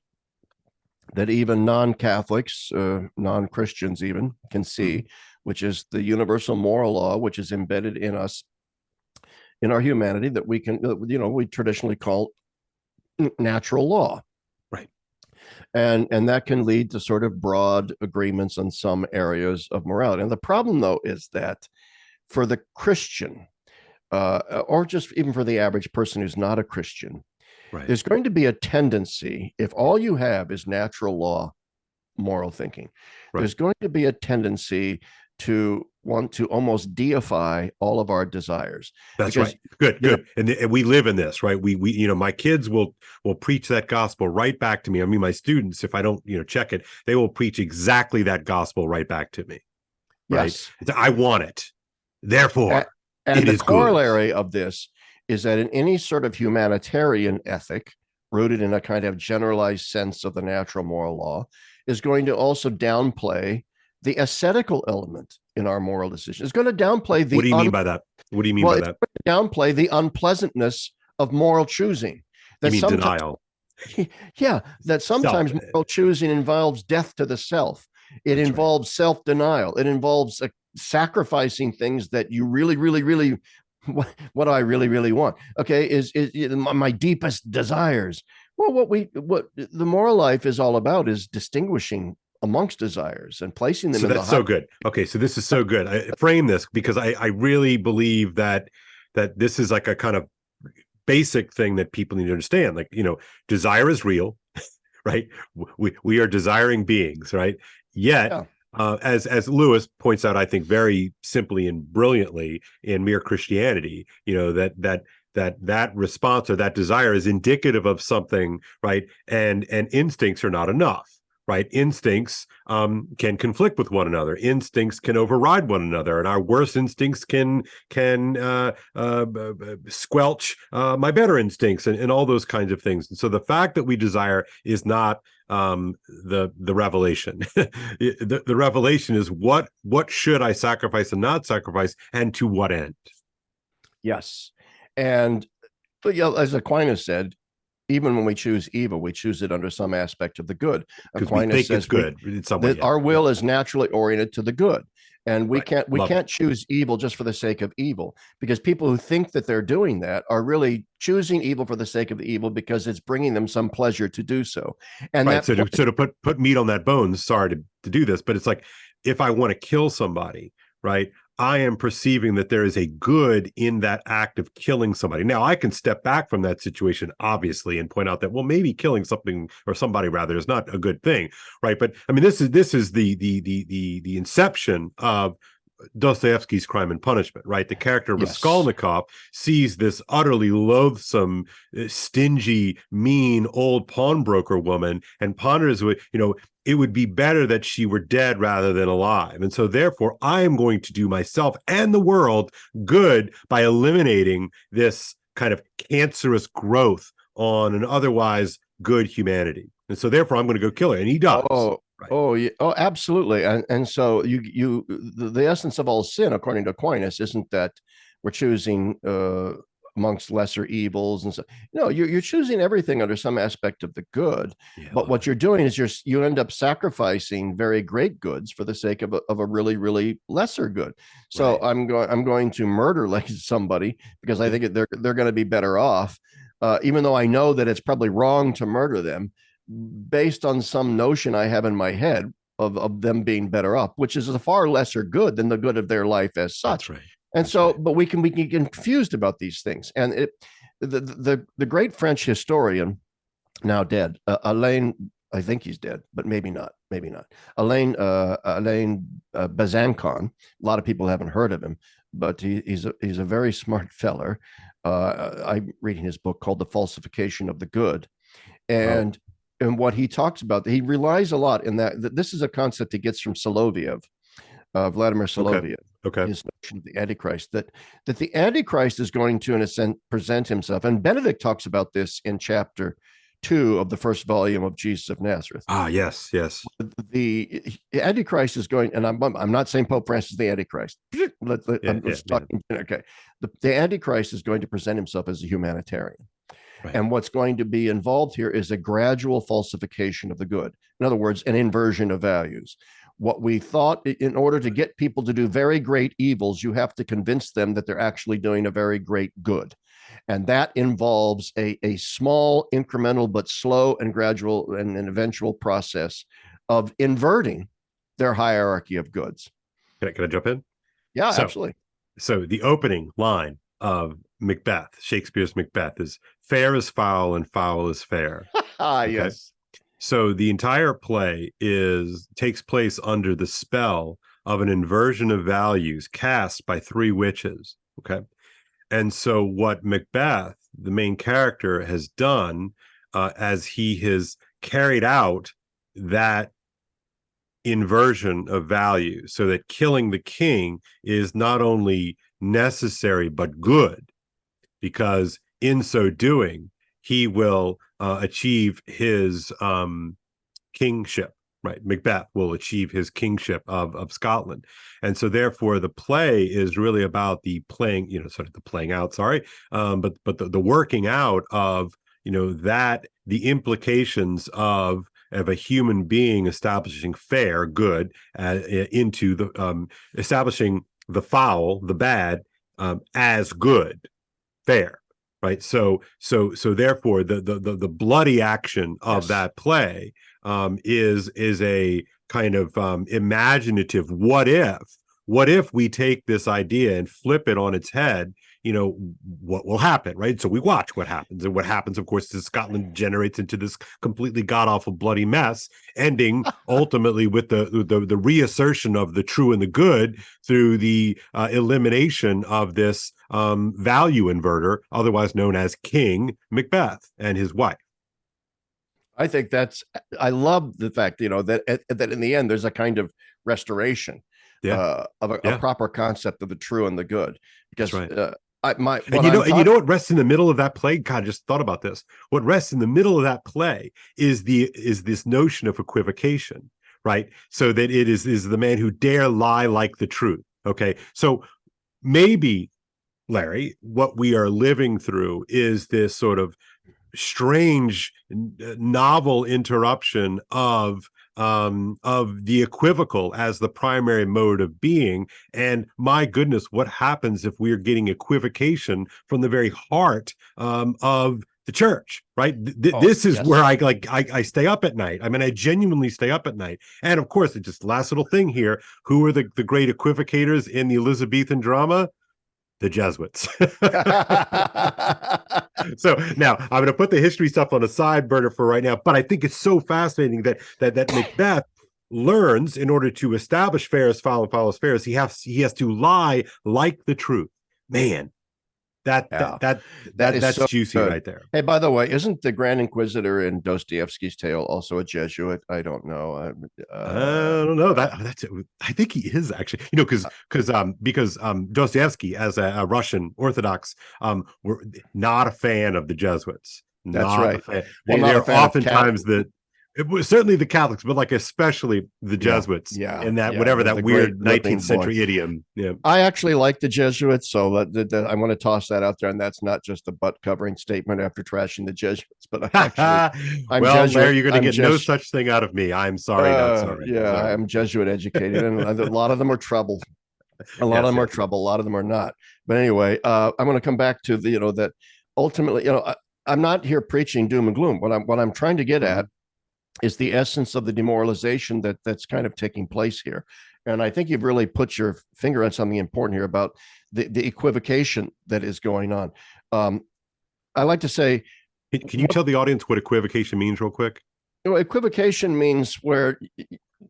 that even non-Catholics, non-Christians even, can see, which is the universal moral law, which is embedded in us, in our humanity, that we can, we traditionally call natural law. Right. And that can lead to sort of broad agreements on some areas of morality. And the problem, though, is that for the Christian, or just even for the average person who's not a Christian, there's going to be a tendency, if all you have is natural law moral thinking, there's going to be a tendency to want to almost deify all of our desires. That's right. Good. And we live in this, right? We my kids will preach that gospel right back to me. I mean, my students, if I don't check it, they will preach exactly that gospel right back to me. Right. Yes. I want it. Therefore, and the corollary of this is that in any sort of humanitarian ethic rooted in a kind of generalized sense of the natural moral law is going to also downplay the ascetical element in our moral decision. It's going to downplay the. What do you mean by that? What do you mean by that? Downplay the unpleasantness of moral choosing. You mean denial? Yeah, that sometimes moral choosing involves death to the self. It involves self-denial. It involves sacrificing things that you really, really, really. What do I really, really want? Okay, is my deepest desires. Well, what the moral life is all about is distinguishing amongst desires and placing them. So that's so good. Okay, so this is so good. I frame this because I really believe that this is like a kind of basic thing that people need to understand. Like, desire is real, right? We are desiring beings, right? Yet, as Lewis points out, I think very simply and brilliantly in Mere Christianity, that response or that desire is indicative of something, right? And instincts are not enough. Right. Instincts can conflict with one another. Instincts can override one another, and our worst instincts can squelch my better instincts, and all those kinds of things. And so the fact that we desire is not the revelation. the revelation is what should I sacrifice and not sacrifice, and to what end? Yes, and But yeah, as Aquinas said, even when we choose evil, we choose it under some aspect of the good. Because we Aquinas think it's says we good in some way. that Yeah. our Yeah. will is naturally oriented to the good. And we Right. can't we Love it. can't choose evil just for the sake of evil, because people who think that they're doing that are really choosing evil for the sake of the evil because it's bringing them some pleasure to do so. And Right. that So to put meat on that bone, sorry to do this, but it's like if I want to kill somebody, right? I am perceiving that there is a good in that act of killing somebody. Now I can step back from that situation, obviously, and point out that, well, maybe killing something or somebody rather is not a good thing, right? But I mean, this is the inception of Dostoevsky's Crime and Punishment, right? The character yes. Raskolnikov sees this utterly loathsome, stingy, mean old pawnbroker woman and ponders, it would be better that she were dead rather than alive. And so therefore, I am going to do myself and the world good by eliminating this kind of cancerous growth on an otherwise good humanity. And so therefore, I'm going to go kill her. And he does. Oh, Right. oh, yeah, oh, absolutely. And so the essence of all sin, according to Aquinas, isn't that we're choosing amongst lesser evils and so. No, you're choosing everything under some aspect of the good. Yeah, I But love what it. you're doing is you end up sacrificing very great goods for the sake of a really really lesser good. So Right. I'm going to murder like somebody because I Yeah. think they're going to be better off, even though I know that it's probably wrong to murder them based on some notion I have in my head of them being better off, which is a far lesser good than the good of their life as That's such. right. And That's so, right. but we can get confused about these things. And the great French historian, now dead, Alain, I think he's dead, but maybe not, maybe not. Alain Bazancon. A lot of people haven't heard of him, but he's a very smart feller. I'm reading his book called The Falsification of the Good, Oh, and what he talks about, he relies a lot in that this is a concept he gets from Soloviev, Vladimir okay. Soloviev, Okay. his notion of the Antichrist, that the Antichrist is going to, in a sense, present himself. And Benedict talks about this in chapter 2 of the first volume of Jesus of Nazareth. Ah, yes, yes. The Antichrist is going, and I'm not saying Pope Francis is the Antichrist. Yeah, yeah, Let's talk. man. Okay, the Antichrist is going to present himself as a humanitarian. Right. And what's going to be involved here is a gradual falsification of the good. In other words, an inversion of values. What we thought, in order to get people to do very great evils, you have to convince them that they're actually doing a very great good. And that involves a small, incremental, but slow and gradual and an eventual process of inverting their hierarchy of goods. Can I jump in? Yeah, So, absolutely. so the opening line of Macbeth, Shakespeare's Macbeth, is fair is foul and foul is fair. Ah, Okay. yes. So the entire play takes place under the spell of an inversion of values cast by three witches. Okay. And so what Macbeth, the main character, has done as he has carried out that inversion of value so that killing the king is not only necessary but good, because in so doing he will achieve his kingship. Right, Macbeth will achieve his kingship of Scotland, and so therefore the play is really about the playing, sort of the playing out. Sorry, but the working out of that the implications of a human being establishing fair, good, into the establishing the foul, the bad, as good, fair, right? So therefore, the bloody action of Yes. that play is a kind of imaginative what if we take this idea and flip it on its head, what will happen, right? So we watch what happens, and what happens, of course, is Scotland generates into this completely god-awful bloody mess, ending ultimately with the reassertion of the true and the good through the elimination of this value inverter, otherwise known as King Macbeth and his wife. I think I love the fact, that in the end, there's a kind of restoration Yeah, of a yeah, proper concept of the true and the good. that's Because right. And what I'm you know talking, what rests in the middle of that play? God, I just thought about this. What rests in the middle of that play is this notion of equivocation, right? So that it is the man who dare lie like the truth. Okay, so maybe Larry, what we are living through is this sort of strange, novel interruption of the equivocal as the primary mode of being. And my goodness, what happens if we're getting equivocation from the very heart of the church, right? This is where I stay up at night. I mean, I genuinely stay up at night. And of course, it's just last little thing here. Who are the great equivocators in the Elizabethan drama? The Jesuits. So now I'm going to put the history stuff on a side burner for right now, but I think it's so fascinating that Macbeth learns, in order to establish fairest foul and foul is fairest, he has to lie like the truth. Man, that's so juicy good. right there. Hey, by the way, isn't the Grand Inquisitor in Dostoevsky's tale also a Jesuit? I don't know. I don't know. That's it. I think he is actually. Because Dostoevsky, as a Russian Orthodox, were not a fan of the Jesuits. That's right. They're oftentimes it was certainly the Catholics, but like especially the Jesuits, and that weird 19th century idiom. Yeah, I actually like the Jesuits, so I want to toss that out there, and that's not just a butt covering statement after trashing the Jesuits, but Larry, you're going to get no such thing out of me. I'm sorry, not sorry. Yeah, sorry. I'm Jesuit educated, and a lot of them are trouble. A lot of them are trouble. A lot of them are not. But anyway, I'm going to come back to that ultimately, I'm not here preaching doom and gloom. What I'm trying to get at is the essence of the demoralization that's kind of taking place here. And I think you've really put your finger on something important here about the equivocation that is going on. I like to say, can you tell the audience what equivocation means real quick? Equivocation means where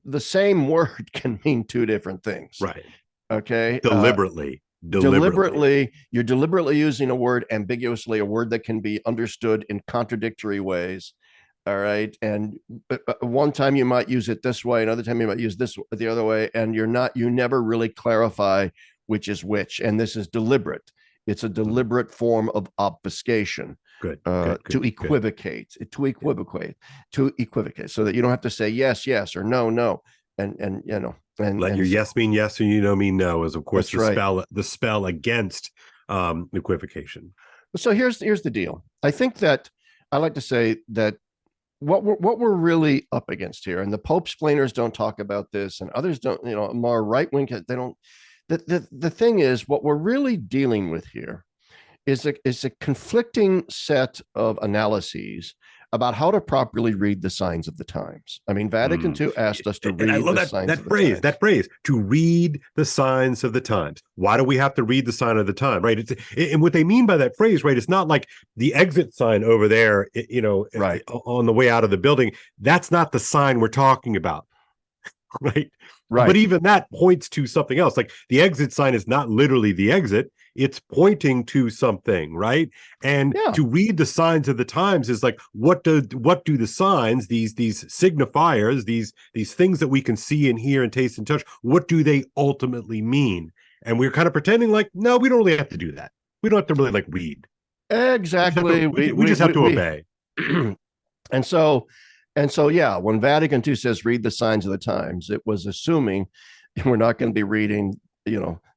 the same word can mean two different things. Right. Okay. Deliberately, you're deliberately using a word ambiguously, a word that can be understood in contradictory ways. All right. And one time you might use it this way, another time you might use this the other way, and you never really clarify which is which. And this is deliberate. It's a deliberate form of obfuscation. To equivocate, so that you don't have to say yes, yes, or no, no. And let your yes mean yes and you no mean no is of course the spell against equivocation. So here's the deal. I think that I like to say that what we're really up against here, and the Pope splainers don't talk about this, and others don't, more right wing, they don't. The thing is, what we're really dealing with here is a conflicting set of analyses about how to properly read the signs of the times. I mean, Vatican II asked us to read the signs of the times. That phrase, to read the signs of the times. Why do we have to read the sign of the time, right? And what they mean by that phrase, right, it's not like the exit sign over there, right, on the way out of the building. That's not the sign we're talking about, right? Right. But even that points to something else. Like the exit sign is not literally the exit. It's pointing to something, right? And to read the signs of the times is like, what do the signs, these signifiers, these things that we can see and hear and taste and touch, what do they ultimately mean? And we're kind of pretending like, no, we don't really have to do that. We don't have to really read. Exactly. We just have to obey. And so, when Vatican II says read the signs of the times, it was assuming we're not going to be reading,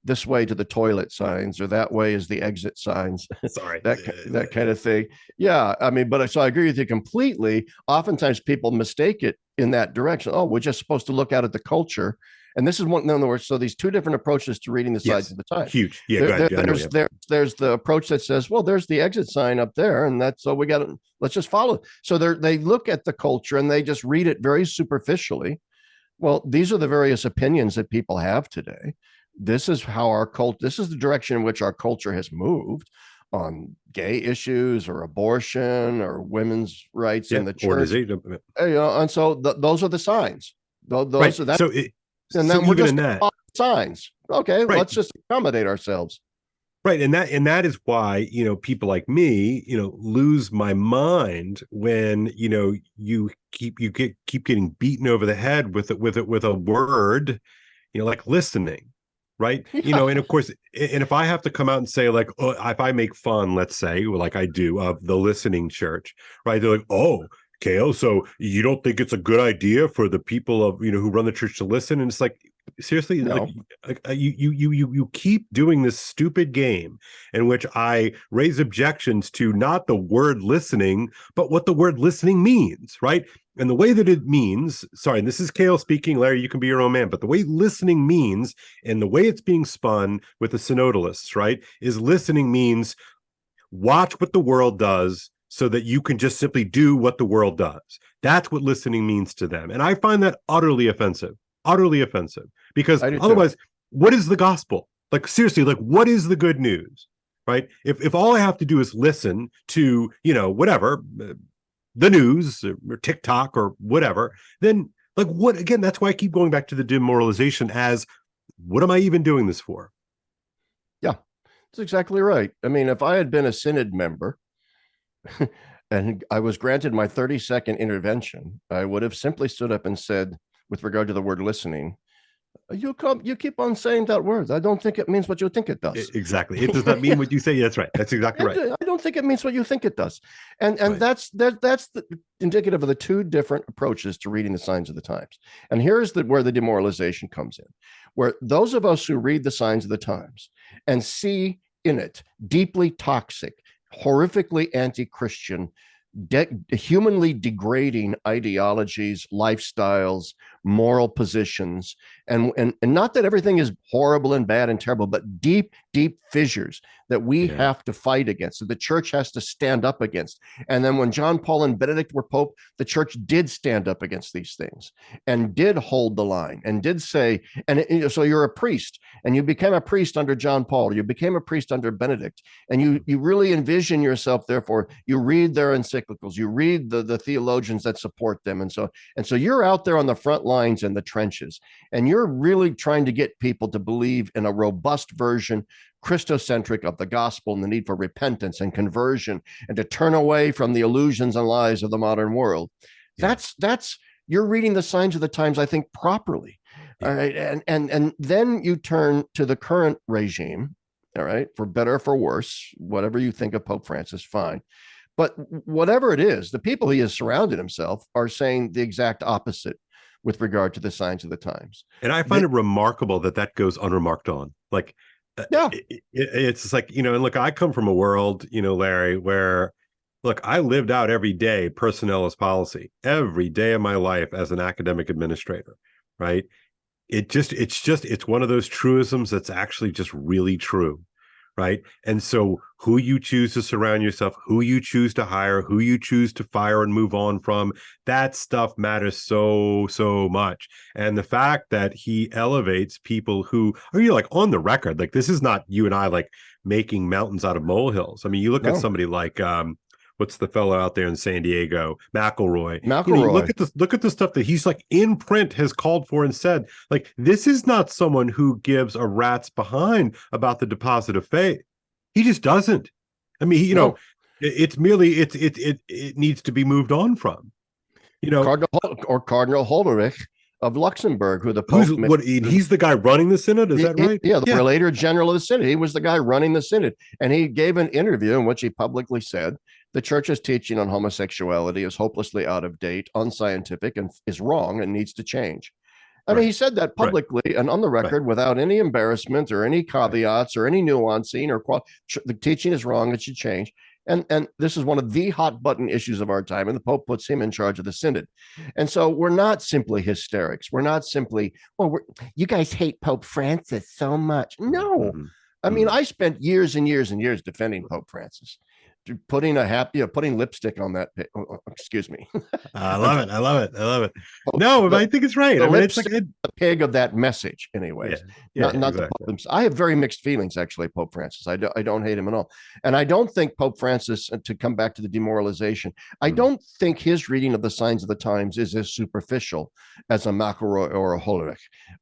this way to the toilet signs, or that way is the exit signs. Sorry. that kind of thing. Yeah. I mean, so I agree with you completely. Oftentimes people mistake it in that direction. Oh, we're just supposed to look out at the culture. And this is one, in other words, so these two different approaches to reading the signs of the times. Huge. Yeah, go ahead. There's the approach that says, well, there's the exit sign up there, and that's so we got to, let's just follow. So they look at the culture and they just read it very superficially. Well, these are the various opinions that people have today. This is how this is the direction in which our culture has moved on gay issues or abortion or women's rights in the church. And so those are the signs. Those are that. And then we're just signs. Okay, let's just accommodate ourselves. Right, and that is why people like me lose my mind when you keep getting beaten over the head with a word, like listening, right? And of course, and if I have to come out and say if I make fun, let's say, like I do, of the listening church, right? They're like, oh, Kale, so you don't think it's a good idea for the people of, who run the church to listen? And it's like, seriously, No, you keep doing this stupid game in which I raise objections to not the word listening, but what the word listening means, right? And the way that it means, sorry, and this is Kale speaking, Larry, you can be your own man, but the way listening means, and the way it's being spun with the synodalists, right, is listening means watch what the world does so that you can just simply do what the world does. That's what listening means to them. And I find that utterly offensive, because I do too. otherwise, what is the gospel? Like, seriously, like, what is the good news? Right? If all I have to do is listen to, whatever, the news or TikTok or whatever, then like, what, again, that's why I keep going back to the demoralization as, what am I even doing this for? Yeah, that's exactly right. I mean, if I had been a synod member and I was granted my 30-second intervention, I would have simply stood up and said, with regard to the word listening, you keep on saying that word. I don't think it means what you think it does. Exactly. It does not mean what you say. That's right. That's exactly right. I don't think it means what you think it does. And Right. that's indicative of the two different approaches to reading the signs of the times. And here's where the demoralization comes in, where those of us who read the signs of the times and see in it deeply toxic, horrifically anti-Christian, humanly degrading ideologies, lifestyles, moral positions, and not that everything is horrible and bad and terrible, but deep fissures that we have to fight against, that the church has to stand up against. And then when John Paul and Benedict were pope, the church did stand up against these things and did hold the line and did say, so you're a priest and you became a priest under John Paul, you became a priest under Benedict, and you really envision yourself, therefore you read their encyclicals, you read the theologians that support them, and so you're out there on the front lines in the trenches, and you're really trying to get people to believe in a robust version, Christocentric, of the gospel and the need for repentance and conversion, and to turn away from the illusions and lies of the modern world. That's you're reading the signs of the times, I think, properly. All right. And then you turn to the current regime, all right, for better or for worse, whatever you think of Pope Francis, fine. But whatever it is, the people he has surrounded himself are saying the exact opposite with regard to the signs of the times. And I find it remarkable that goes unremarked on. Like, yeah, it's just like, and look, I come from a world, Larry, where, look, I lived out every day personnel as policy, every day of my life as an academic administrator, right? It's one of those truisms that's actually just really true, right? And so who you choose to surround yourself, who you choose to hire, who you choose to fire and move on from, that stuff matters so much. And the fact that he elevates people who are, like, on the record, like, this is not you and I, like, making mountains out of molehills. I mean, you look at somebody like what's the fellow out there in San Diego, McElroy. You look at the stuff that he's, like, in print has called for and said, like, this is not someone who gives a rat's behind about the deposit of faith. He just doesn't. I mean, it's merely it needs to be moved on from. Cardinal Holderich of Luxembourg, who the Pope he's the guy running the synod, is that right? Yeah, the Relator General of the Synod. He was the guy running the synod, and he gave an interview in which he publicly said the church's teaching on homosexuality is hopelessly out of date, unscientific, and is wrong and needs to change. I mean, he said that publicly and on the record without any embarrassment or any caveats or any nuancing or the teaching is wrong, it should change. And this is one of the hot button issues of our time, and the Pope puts him in charge of the synod. And so we're not simply hysterics. We're not simply, you guys hate Pope Francis so much. No. I mean, I spent years and years and years defending Pope Francis, putting lipstick on that. Excuse me. I love it. No, but I think it's right. I mean, it's like the pig of that message, anyways. Not exactly. The Pope. I have very mixed feelings, actually, Pope Francis. I don't hate him at all, and I don't think Pope Francis. To come back to the demoralization, I don't think his reading of the signs of the times is as superficial as a McElroy or a Hollerich.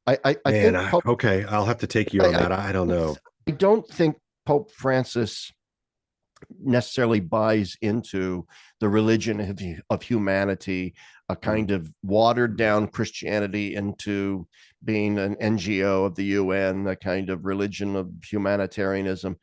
I think okay, I'll have to take you on that. I don't know. I don't think Pope Francis necessarily buys into the religion of humanity, a kind of watered down Christianity into being an NGO of the UN, a kind of religion of humanitarianism.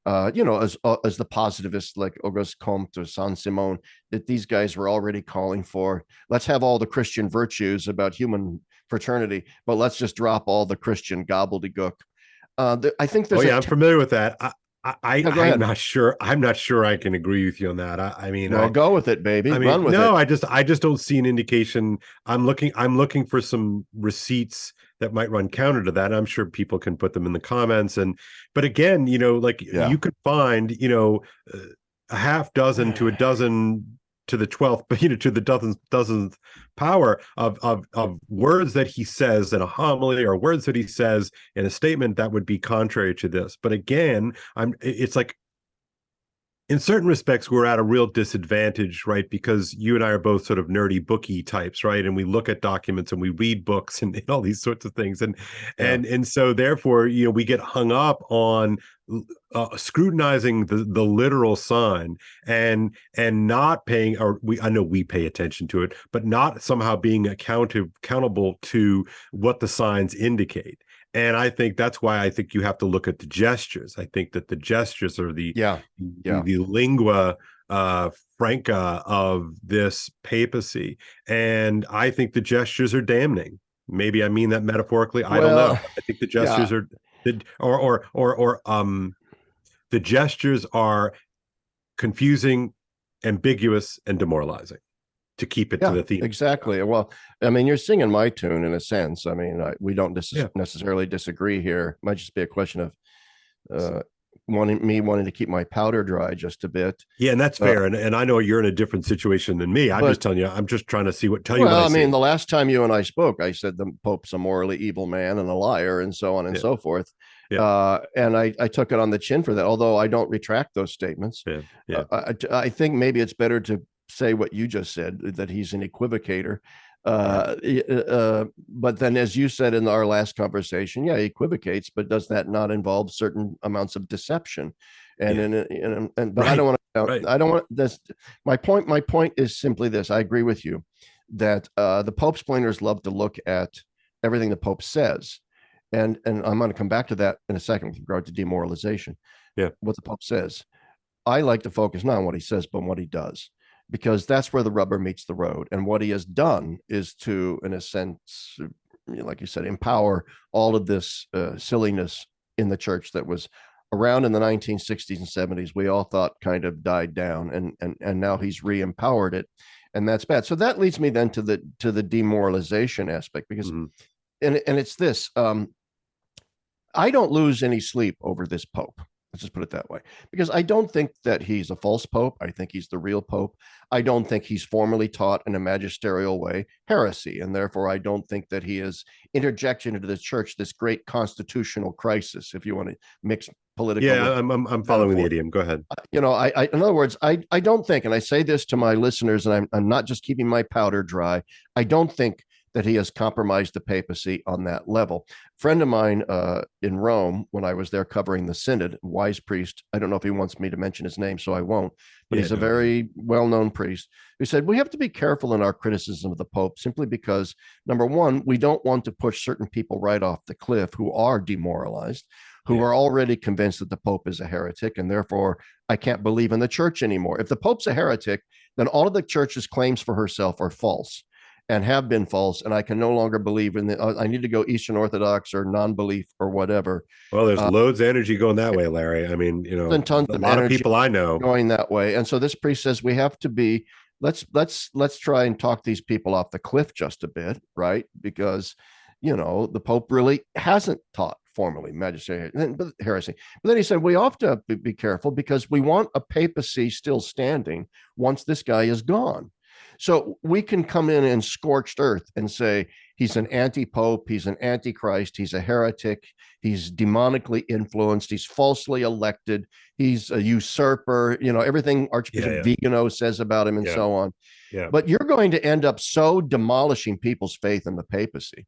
as the positivists like Auguste Comte or Saint Simon, that these guys were already calling for, let's have all the Christian virtues about human fraternity, but let's just drop all the Christian gobbledygook. I think Oh there's yeah, I'm familiar with that. yeah, go I'm ahead. not sure. I'm not sure I can agree with you on that. Well, go with it, baby. I mean, Run with no, it. I just don't see an indication. I'm looking for some receipts that might run counter to that. I'm sure people can put them in the comments. But again, like Yeah. you could find, uh, a half dozen to a dozen to the 12th, but to the dozenth power of words that he says in a homily or words that he says in a statement that would be contrary to this. But again, it's like, in certain respects, we're at a real disadvantage, right? Because you and I are both sort of nerdy bookie types, right? And we look at documents and we read books and all these sorts of things, Yeah. and so therefore, we get hung up on scrutinizing the literal sign and not paying, or I know we pay attention to it, but not somehow being accountable to what the signs indicate. And I think that's why I think you have to look at the gestures. I think that the gestures are the Yeah. Yeah. the lingua franca of this papacy. And I think the gestures are damning. Maybe I mean that metaphorically. I don't know. Well, I think the yeah. gestures are the gestures are confusing, ambiguous, and demoralizing, to keep it to Yeah, the theme. exactly. Well, I mean, you're singing my tune in a sense. I mean, we don't Yeah. necessarily disagree here. It might just be a question of uh, wanting to keep my powder dry just a bit. Yeah, and that's Uh, fair. And I know you're in a different situation than me. I'm just but telling you, I'm just trying to tell you what well, I I mean, see. the last time you and I spoke, I said the Pope's a morally evil man and a liar, and so on and Yeah. so forth. Yeah. And I took it on the chin for that, although I don't retract those statements. Yeah. Yeah. I think maybe it's better to say what you just said, that he's an equivocator. Yeah. But then, as you said in our last conversation, yeah, he equivocates, but does that not involve certain amounts of deception? And Yeah. but I Right. don't want to. Right. I don't want this. My point. My point is simply this. I agree with you that the Pope splainers love to look at everything the Pope says, and I'm going to come back to that in a second with regard to demoralization. Yeah. What the Pope says. I like to focus not on what he says, but on what he does, because that's where the rubber meets the road. And what he has done is to, in a sense, like you said, empower all of this silliness in the church that was around in the 1960s and 70s. We all thought kind of died down, and now he's re-empowered it, and that's bad. So that leads me then to the demoralization aspect, because Mm-hmm. and it's this. I don't lose any sleep over this Pope. Let's just put it that way, because I don't think that he's a false Pope. I think he's the real Pope. I don't think he's formally taught in a magisterial way heresy, and therefore I don't think that he has interjected into the church this great constitutional crisis, if you want to mix political Yeah, with I'm following the metaphor. idiom. Go ahead. In other words, I don't think, and I say this to my listeners, and I'm not just keeping my powder dry. I don't think that he has compromised the papacy on that level. A friend of mine in Rome, when I was there covering the synod, wise priest, I don't know if he wants me to mention his name, so I won't, but he's a very well-known priest, who said, we have to be careful in our criticism of the Pope, simply because, number one, we don't want to push certain people right off the cliff who are demoralized, who are already convinced that the Pope is a heretic, and therefore I can't believe in the church anymore. If the Pope's a heretic, then all of the church's claims for herself are false and have been false, and I can no longer believe in I need to go Eastern Orthodox or non-belief or whatever. Well, there's loads of energy going that way, Larry. I mean, And tons a of lot of energy people I know. going that way. And so this priest says we have to be, let's try and talk these people off the cliff just a bit, right? Because the Pope really hasn't taught formally magisterial heresy. But then he said we have to be careful, because we want a papacy still standing once this guy is gone. So we can come in scorched earth and say he's an anti-pope, he's an antichrist, he's a heretic, he's demonically influenced, he's falsely elected, he's a usurper, everything Archbishop Vigano says about him, and so on. Yeah. But you're going to end up so demolishing people's faith in the papacy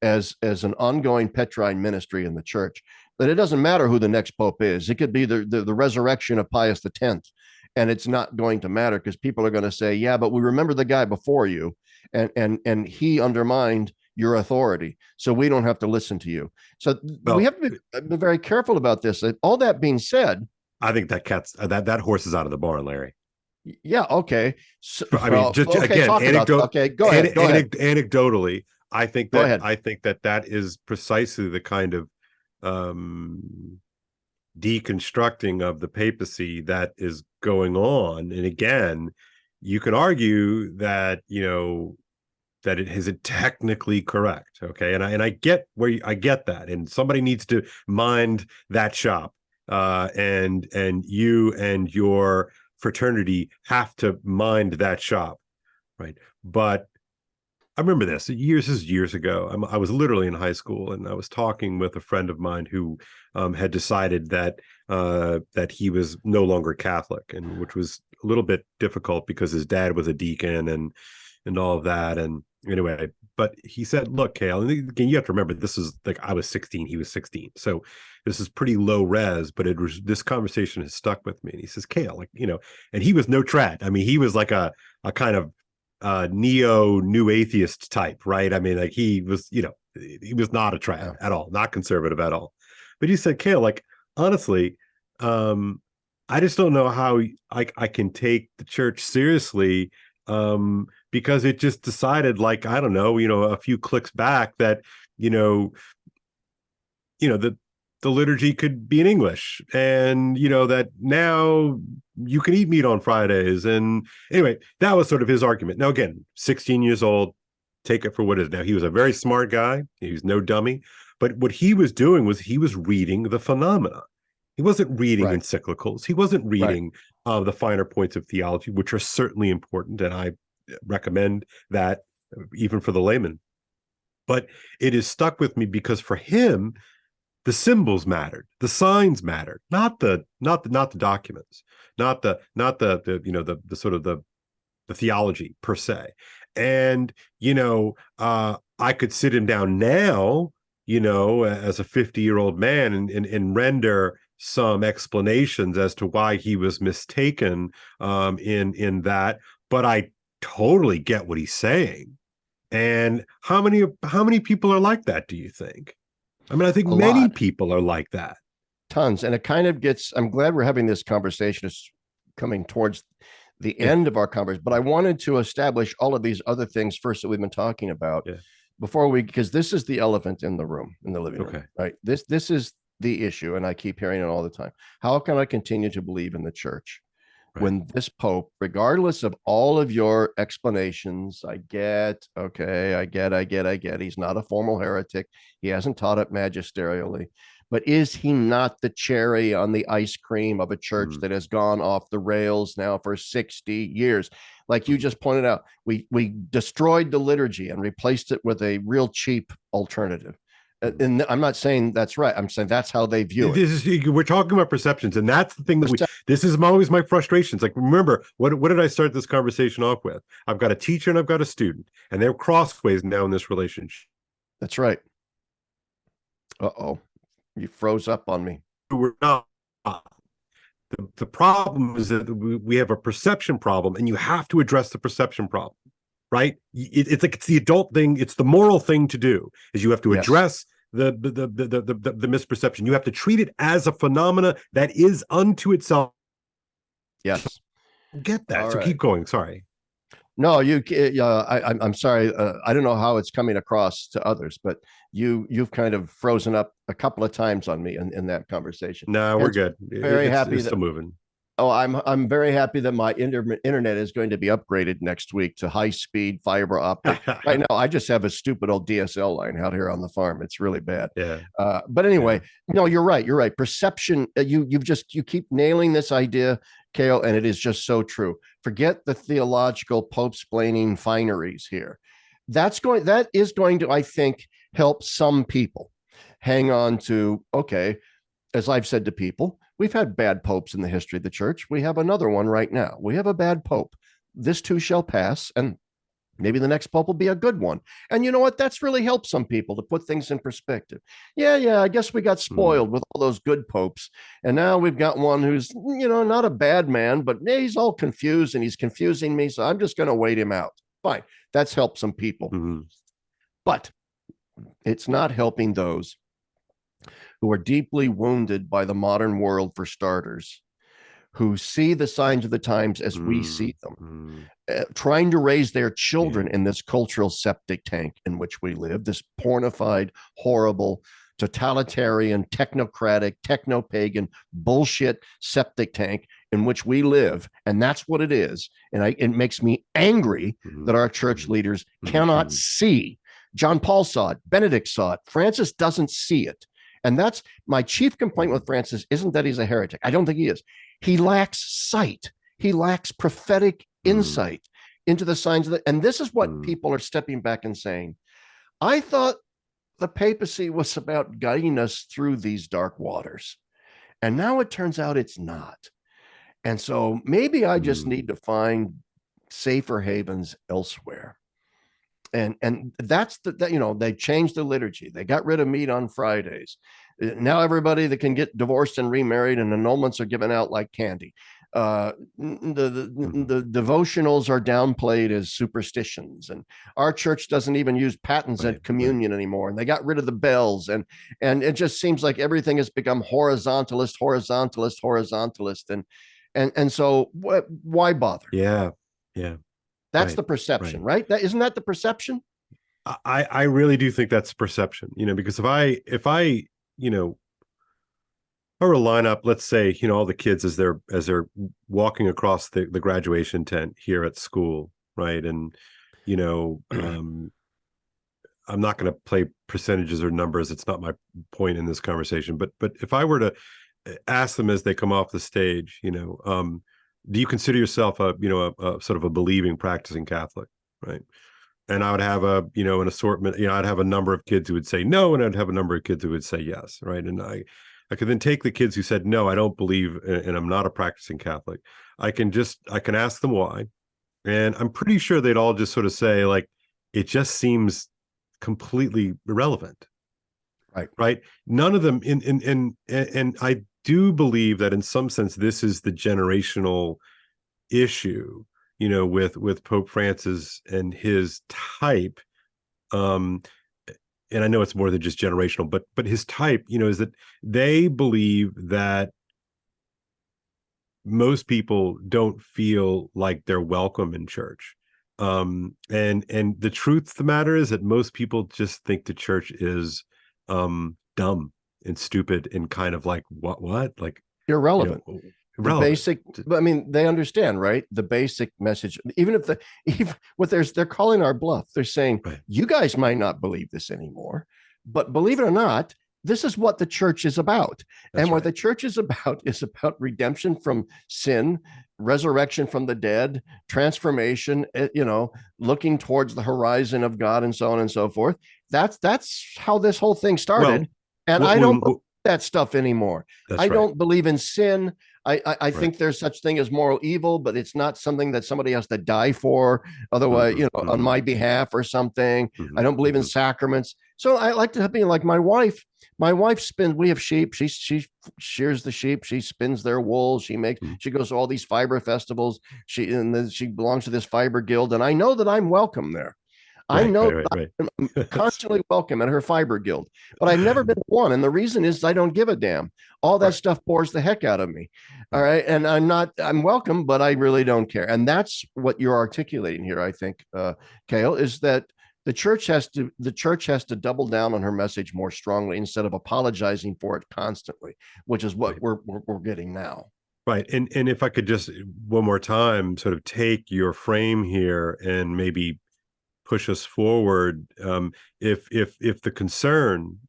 as an ongoing Petrine ministry in the church that it doesn't matter who the next pope is. It could be the resurrection of Pius X, and it's not going to matter, because people are going to say, yeah, but we remember the guy before you, and he undermined your authority, so we don't have to listen to you. So we have to be very careful about this. All that being said, I think that horse is out of the barn, Larry. Yeah. Okay. So, I mean, well, just okay. again, Talk about. Okay. Go ahead. Go ahead. anecdotally, Go ahead. I think that is precisely the kind of um, deconstructing of the papacy that is going on. And again, you can argue that that it isn't technically correct. Okay, and I get I get that, and somebody needs to mind that shop, and you and your fraternity have to mind that shop, right? But I remember this is years ago. I was literally in high school, and I was talking with a friend of mine who had decided that he was no longer Catholic, and which was a little bit difficult because his dad was a deacon and all of that. And anyway, but he said, "Look, Kale, and again, you have to remember this is like I was 16, he was 16, so this is pretty low res, but this conversation has stuck with me." And he says, "Kale, and he was no trad. I mean, he was like a kind of neo new atheist type, right? I mean, like he was, he was not a trad at all, not conservative at all. But he said, Kale, like honestly, I just don't know how I can take the church seriously, because it just decided, like, I don't know, a few clicks back that, the liturgy could be in English, and that now you can eat meat on Fridays. And anyway, that was sort of his argument. Now, again, 16 years old, take it for what it is. Now, he was a very smart guy. He was no dummy. But what he was doing was he was reading the phenomena. He wasn't reading Right. encyclicals. He wasn't Right. reading the finer points of theology, which are certainly important. And I recommend that even for the layman. But it is stuck with me because for him, the symbols mattered, the signs mattered, not the documents, not the sort of the theology per se. And I could sit him down now, as a 50-year-old man, and render some explanations as to why he was mistaken in that. But I totally get what he's saying. And how many people are like that, do you think? I mean, I think A many lot. people are like that. Tons. And it kind of gets, I'm glad we're having this conversation. It's coming towards the Yeah. end of our conversation, but I wanted to establish all of these other things first that we've been talking about Yeah. before because this is the elephant in the room, in the living room, Okay. right? This is the issue. And I keep hearing it all the time. How can I continue to believe in the church Right. when this Pope, regardless of all of your explanations, I get, okay, I get, he's not a formal heretic. He hasn't taught it magisterially. But is he not the cherry on the ice cream of a church that has gone off the rails now for 60 years? Like you just pointed out, we destroyed the liturgy and replaced it with a real cheap alternative. And I'm not saying that's right. I'm saying that's how they view it. We're talking about perceptions, and that's the thing that this is always my frustrations. Like, remember, what did I start this conversation off with? I've got a teacher and I've got a student, and they're crossways now in this relationship. That's right. Uh-oh. You froze up on me. We're not. The problem is that we have a perception problem, and you have to address the perception problem, right? It's like it's the adult thing, it's the moral thing to do. Is you have to address the misperception. You have to treat it as a phenomena that is unto itself. Yes, get that. All so right. Keep going. Sorry. No, I'm sorry. I don't know how it's coming across to others, but you've kind of frozen up a couple of times on me in that conversation. No, we're good. Very happy it's that still moving. Oh, I'm very happy that my internet is going to be upgraded next week to high speed fiber optic. Right now, I just have a stupid old DSL line out here on the farm. It's really bad. Yeah. But anyway, no, you're right. You're right. Perception. You keep nailing this idea, Kale, and it is just so true. Forget the theological pope-splaining fineries here. That is going to, I think, help some people hang on to, okay, as I've said to people, we've had bad popes in the history of the church. We have another one right now. We have a bad pope. This too shall pass, and maybe the next pope will be a good one. And you know what? That's really helped some people to put things in perspective. Yeah, I guess we got spoiled with all those good popes. And now we've got one who's, not a bad man, but he's all confused and he's confusing me. So I'm just going to wait him out. Fine. That's helped some people. But it's not helping those who are deeply wounded by the modern world, for starters, who see the signs of the times as we see them, mm, trying to raise their children yeah. in this cultural septic tank in which we live, this pornified, horrible, totalitarian, technocratic, techno pagan bullshit septic tank in which we live. And that's what it is. And it makes me angry that our church leaders cannot see. John Paul saw it, Benedict saw it, Francis doesn't see it. And that's my chief complaint with Francis isn't that he's a heretic. I don't think he is. He lacks sight. He lacks prophetic insight into the signs of the, and this is what people are stepping back and saying. I thought the papacy was about guiding us through these dark waters. And now it turns out it's not. And so maybe I just need to find safer havens elsewhere. And that's they changed the liturgy. They got rid of meat on Fridays. Now everybody that can get divorced and remarried and annulments are given out like candy. The devotionals are downplayed as superstitions, and our church doesn't even use patens at communion anymore. And they got rid of the bells, and it just seems like everything has become horizontalist, and so why bother? Yeah. That's the perception, right? That isn't that the perception? I really do think that's perception, because if I or a lineup, let's say, all the kids as they're walking across the graduation tent here at school, right? And I'm not going to play percentages or numbers. It's not my point in this conversation. But if I were to ask them as they come off the stage, do you consider yourself a sort of a believing, practicing Catholic, right? And I would have an assortment. I'd have a number of kids who would say no, and I'd have a number of kids who would say yes, right? And I could then take the kids who said no, I don't believe, and I'm not a practicing Catholic. I can ask them why, and I'm pretty sure they'd all just sort of say like, it just seems completely irrelevant, right? None of them and I do believe that in some sense this is the generational issue, with Pope Francis and his type. And I know it's more than just generational, but his type, is that they believe that most people don't feel like they're welcome in church. And the truth of the matter is that most people just think the church is dumb and stupid and kind of like what like irrelevant. The basic, I mean, they understand, right? The basic message, even what they're calling our bluff. They're saying, you guys might not believe this anymore, but believe it or not, this is what the church is about. And what the church is about redemption from sin, resurrection from the dead, transformation, looking towards the horizon of God and so on and so forth. That's how this whole thing started. I don't believe that stuff anymore. I don't believe in sin. I think there's such thing as moral evil, but it's not something that somebody has to die for. Otherwise, on my behalf or something. I don't believe in sacraments. So I like to be like my wife. My wife spins. We have sheep. She shears the sheep. She spins their wool. She goes to all these fiber festivals. She belongs to this fiber guild, and I know that I'm welcome there. I know I'm constantly welcome at her fiber guild, but I've never been one. And the reason is I don't give a damn. All that stuff bores the heck out of me. All right. And I'm welcome, but I really don't care. And that's what you're articulating here, I think, Kale, is that the church has to double down on her message more strongly instead of apologizing for it constantly, which is what we're getting now. Right. And if I could just one more time sort of take your frame here and maybe push us forward. If the concern,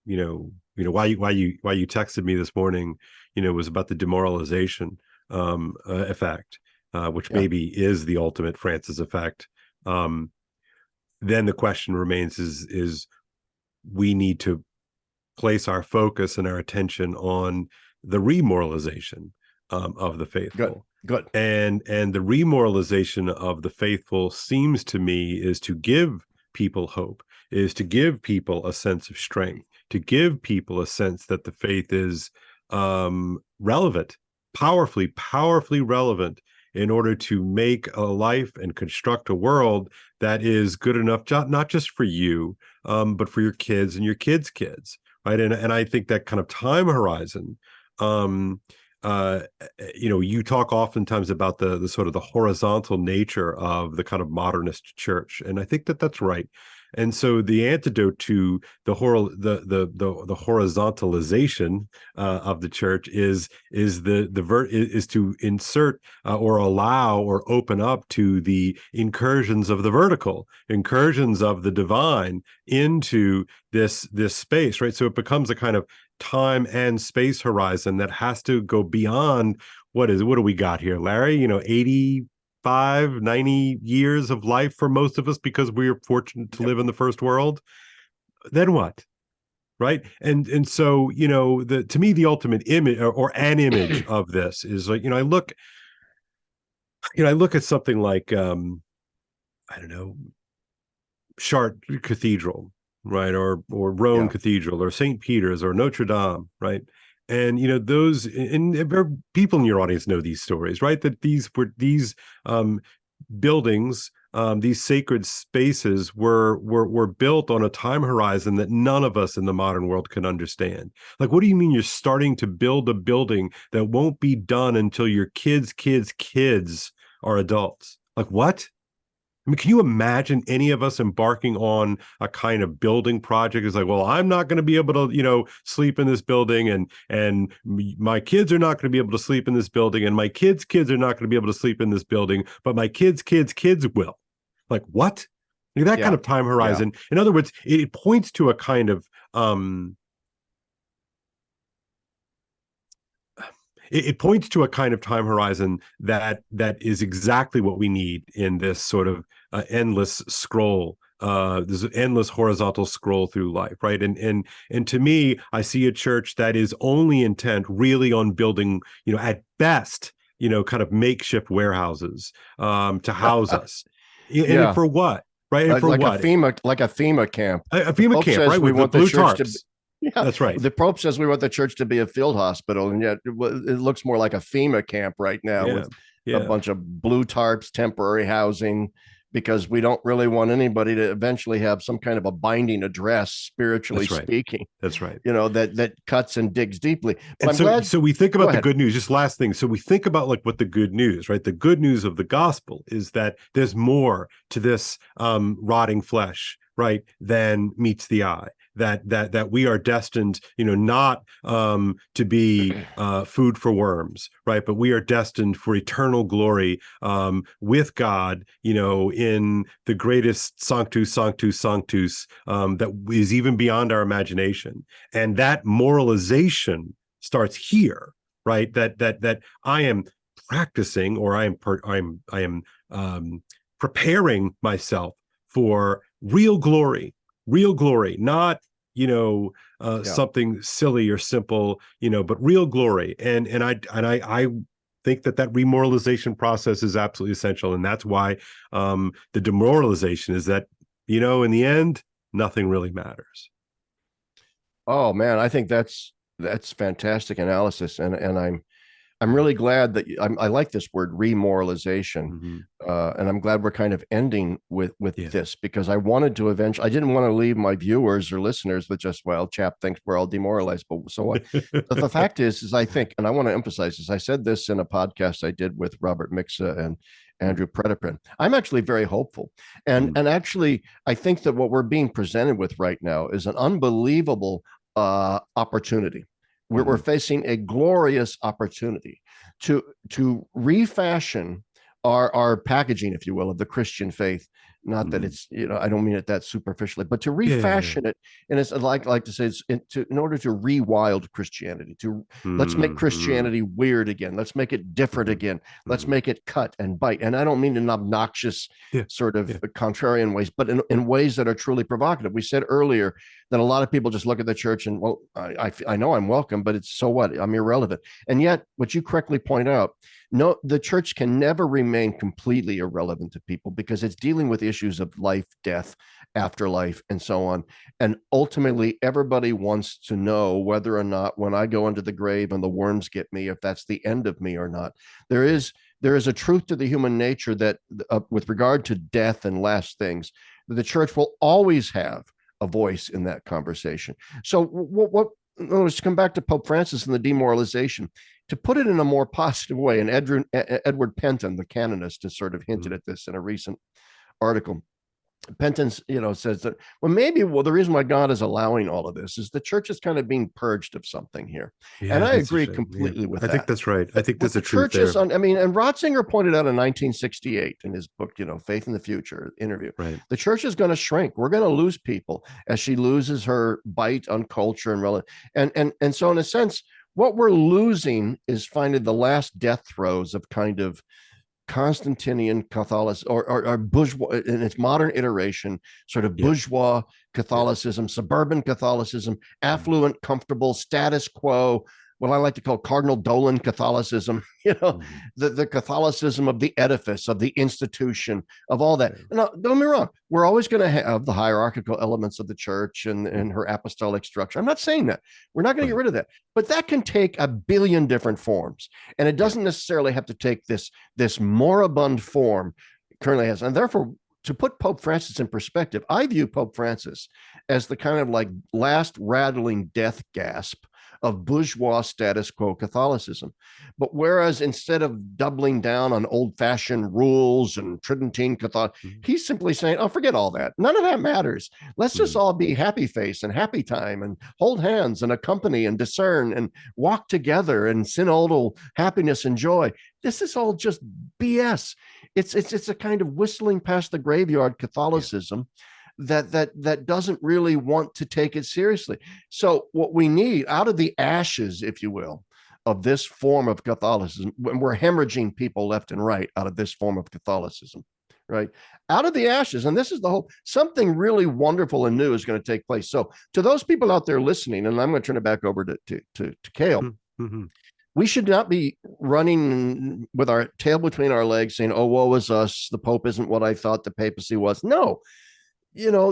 why you texted me this morning, was about the demoralization effect, which maybe is the ultimate Francis effect. Then the question remains: is we need to place our focus and our attention on the remoralization of the faithful. Good. And the remoralization of the faithful seems to me is to give people hope, is to give people a sense of strength, to give people a sense that the faith is relevant, powerfully relevant in order to make a life and construct a world that is good enough, not just for you, but for your kids and your kids' kids, right? And I think that kind of time horizon you talk oftentimes about the sort of the horizontal nature of the kind of modernist church, and I think that that's right. And so the antidote to the horizontalization of the church is to insert or allow or open up to the incursions of the vertical, incursions of the divine into this space, right? So it becomes a kind of time and space horizon that has to go beyond what do we got here, Larry? 85, 90 years of life for most of us because we are fortunate to live in the first world. Then what? Right. And so, to me, the ultimate image or an image of this is like, I look at something like, I don't know, Chartres Cathedral, right, or Rome Yeah. Cathedral, or St. Peter's, or Notre Dame, right? And those, and people in your audience know these stories, right? That these buildings, these sacred spaces were built on a time horizon that none of us in the modern world can understand. Like, what do you mean you're starting to build a building that won't be done until your kids are adults? Like, what? I mean, can you imagine any of us embarking on a kind of building project? It's like, well, I'm not going to be able to, sleep in this building, and my kids are not going to be able to sleep in this building, and my kids are not going to be able to sleep in this building, but my kids will. Like, what? Like, that kind Yeah. of time Yeah. horizon. In other words, it points to a kind of it points to a kind of time horizon that is exactly what we need in this sort of endless scroll, this endless horizontal scroll through life, right? And to me, I see a church that is only intent really on building, at best, kind of makeshift warehouses to house us. And Yeah. for what? Right? And for what? Like a FEMA camp. A The FEMA Pope camp, says right? we With the want the blue church to be, tarps. yeah. That's right. The Pope says we want the church to be a field hospital, and yet it looks more like a FEMA camp right now Yeah. with a Yeah. bunch of blue tarps, temporary housing, because we don't really want anybody to eventually have some kind of a binding address, spiritually That's right. speaking, That's right. that cuts and digs deeply. But And I'm glad. so we think Go about the ahead. good news. Just last thing. So we think about like what the good news, right? The good news of the gospel is that there's more to this rotting flesh, right, than meets the eye. That we are destined, not to be food for worms, right? But we are destined for eternal glory with God, in the greatest sanctus, that is even beyond our imagination. And that moralization starts here, right? That I am practicing, or I am preparing myself for real glory, not Yeah. something silly or simple, but real glory. And I think that remoralization process is absolutely essential, and that's why the demoralization is that in the end nothing really matters. Oh man, I think that's fantastic analysis, and I'm really glad that I like this word remoralization, Mm-hmm. and I'm glad we're kind of ending with Yeah. this, because I wanted to eventually. I didn't want to leave my viewers or listeners with just, well, Chapp thinks we're all demoralized, but so what? But the fact is I think, and I want to emphasize this. I said this in a podcast I did with Robert Mixa and Andrew Prediprin. I'm actually very hopeful, Mm-hmm. and actually I think that what we're being presented with right now is an unbelievable opportunity. We're Mm-hmm. facing a glorious opportunity to refashion our packaging, if you will, of the Christian faith. Not that Mm-hmm. it's, I don't mean it that superficially, but to Yeah, yeah. refashion it. And it's like to say, it's in order to rewild Christianity, to let's make Mm-hmm. Christianity weird again. Let's make it different Mm-hmm. again. Let's Mm-hmm. make it cut and bite. And I don't mean in obnoxious Yeah, sort of yeah. contrarian ways, but in ways that are truly provocative. We said earlier that a lot of people just look at the church and, well, I know I'm welcome, but it's so what? I'm irrelevant. And yet, what you correctly point out, no, the church can never remain completely irrelevant to people, because it's dealing with issues of life, death, afterlife, and so on. And ultimately, everybody wants to know whether or not, when I go into the grave and the worms get me, if that's the end of me or not. Yeah. There is a truth to the human nature that, with regard to death and last things, the church will always have a voice in that conversation. So, let's come back to Pope Francis and the demoralization. To put it in a more positive way, and Edward Penton, the canonist, has sort of hinted at this in a recent article. Penton's, says that, the reason why God is allowing all of this is the church is kind of being purged of something here. And Yeah, I that's a agree shame. Yeah. completely with I think that. that's right. I think With there's a the truth there. churches and Ratzinger pointed out in 1968 in his book, Faith in the Future interview, Right. the church is going to shrink. We're going to lose people as she loses her bite on culture and relative. And so in a sense, what we're losing is finding the last death throes of kind of Constantinian Catholicism, or bourgeois in its modern iteration, sort of Yeah. bourgeois Catholicism, suburban Catholicism, Mhm. affluent, comfortable, status quo, what I like to call Cardinal Dolan Catholicism, Mhm. the Catholicism of the edifice, of the institution, of all that. Yeah. Now, don't get me wrong, we're always going to have the hierarchical elements of the church and Mhm. her apostolic structure. I'm not saying that. We're not going to get Right. rid of that. But that can take a billion different forms. And it Yeah. doesn't necessarily have to take this moribund form currently has. And therefore, to put Pope Francis in perspective, I view Pope Francis as the kind of like last rattling death gasp of bourgeois status quo Catholicism. But whereas instead of doubling down on old fashioned rules and Tridentine Catholic, Mhm. he's simply saying, oh, forget all that. None of that matters. Let's just Mhm. all be happy face and happy time and hold hands and accompany and discern and walk together and synodal happiness and joy. This is all just BS. It's a kind of whistling past the graveyard Yeah. Catholicism that doesn't really want to take it seriously. So what we need out of the ashes, if you will, of this form of Catholicism, when we're hemorrhaging people left and right out of this form of Catholicism, right? Out of the ashes, and this is the hope, something really wonderful and new is going to take place. So to those people out there listening, and I'm going to turn it back over to Kale, Mhm. we should not be running with our tail between our legs saying, oh, woe is us. The Pope isn't what I thought the papacy was. No,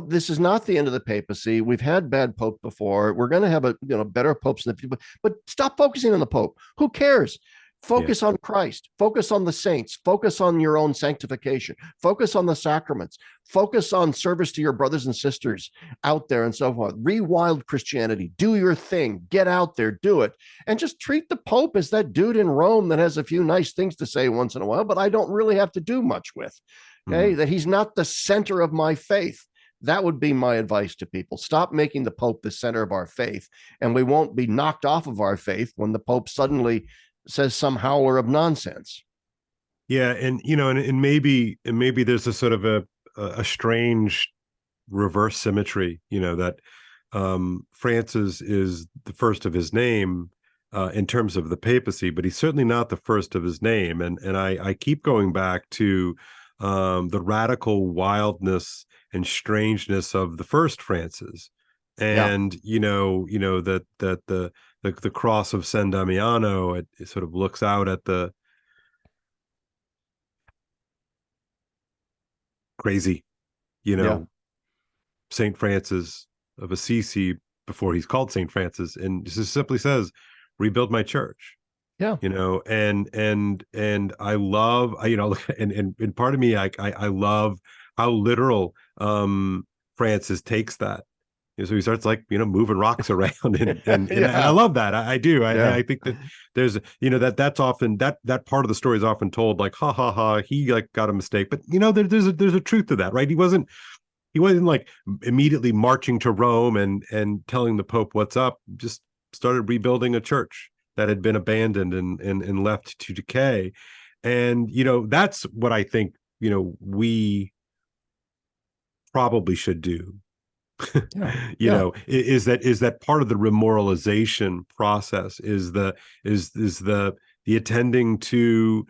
this is not the end of the papacy. We've had bad pope before. We're going to have better popes in the future. But stop focusing on the pope. Who cares? Yeah. Focus on Christ. Focus on the saints. Focus on your own sanctification. Focus on the sacraments. Focus on service to your brothers and sisters out there and so forth. Rewild Christianity. Do your thing. Get out there. Do it. And just treat the Pope as that dude in Rome that has a few nice things to say once in a while, but I don't really have to do much with. Okay. Mhm. That he's not the center of my faith. That would be my advice to people. Stop making the Pope the center of our faith, and we won't be knocked off of our faith when the Pope suddenly says some howler of nonsense. Yeah, and maybe there's a sort of a strange reverse symmetry, that Francis is the first of his name in terms of the papacy, but he's certainly not the first of his name. And I keep going back to the radical wildness and strangeness of the first Francis. Yeah, And that the cross of San Damiano, it sort of looks out at the crazy, you yeah, know, Saint Francis of Assisi before he's called Saint Francis, and just simply says, "Rebuild my church." yeah, And I love, and part of me, I love how literal Francis takes that. So he starts like moving rocks around, and I yeah, love that. I do. yeah, I think that there's that's often that part of the story is often told like ha ha ha, he like got a mistake, but there's a truth to that, right? He wasn't like immediately marching to Rome and telling the Pope what's up. Just started rebuilding a church that had been abandoned and left to decay. And that's what I think we probably should do. yeah, yeah. Is that part of the remoralization process, is the attending to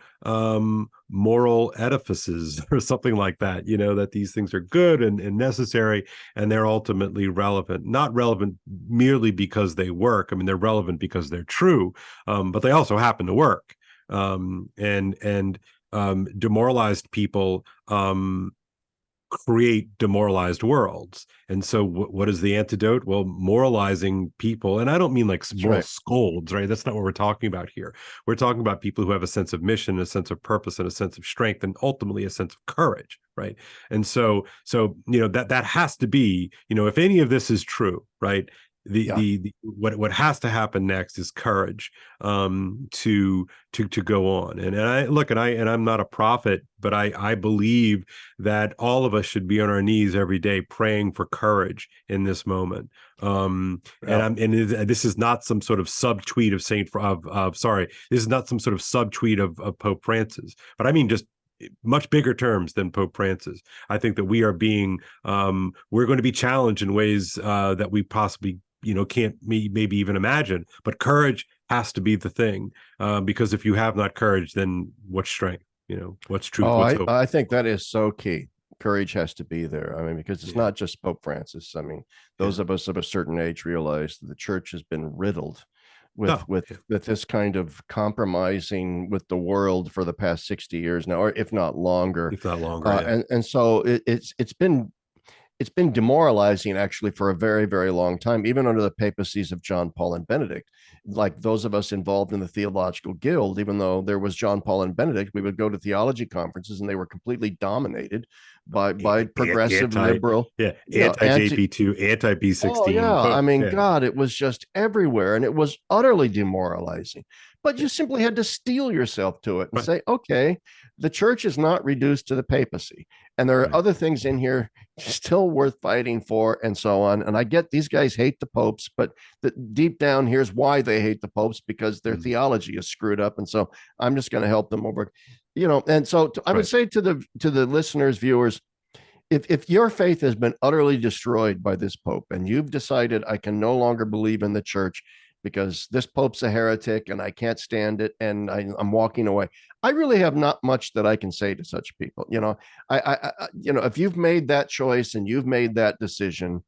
moral edifices or something like that, that these things are good and necessary, and they're ultimately relevant, not relevant merely because they work. I mean, they're relevant because they're true, but they also happen to work. And demoralized people create demoralized worlds. And so what is the antidote? Well, moralizing people. And I don't mean like That's moral right. scolds, right? That's not what we're talking about here. We're talking about people who have a sense of mission, a sense of purpose, and a sense of strength, and ultimately a sense of courage, right? And so that has to be, if any of this is true, right? Yeah. What has to happen next is courage, to go on. And I'm not a prophet, but I believe that all of us should be on our knees every day praying for courage in this moment. Yeah. This is not some sort of subtweet of sorry, this is not some sort of subtweet of Pope Francis, but I mean just much bigger terms than Pope Francis. I think that we're going to be challenged in ways that we possibly can't maybe even imagine. But courage has to be the thing, because if you have not courage, then what's strength? What's truth? Oh, What's hope? I think that is so key. Courage has to be there. I mean, because it's Yeah, not just Pope Francis. I mean, yeah. those of us of a certain age realize that the church has been riddled with Oh, with yeah. with this kind of compromising with the world for the past 60 years now, or if not longer. If not longer. Yeah, And so it's been demoralizing actually for a very, very long time, even under the papacies of John Paul and Benedict. Like those of us involved in the theological guild, even though there was John Paul and Benedict, we would go to theology conferences and they were completely dominated by progressive anti, liberal, yeah, anti anti. JP2, anti Oh B16. yeah, I mean, Yeah, God, it was just everywhere, and it was utterly demoralizing. But you simply had to steel yourself to it and right, say, okay, the church is not reduced to the papacy, and there are right. other things in here still worth fighting for, and so on. And I get these guys hate the popes, but deep down, here's why they hate the popes, because their Mm, theology is screwed up, and so I'm just going to help them over. And so I would right. say to the listeners, viewers, if your faith has been utterly destroyed by this pope and you've decided I can no longer believe in the church because this pope's a heretic and I can't stand it and I'm walking away, I really have not much that I can say to such people. If you've made that choice and you've made that decision,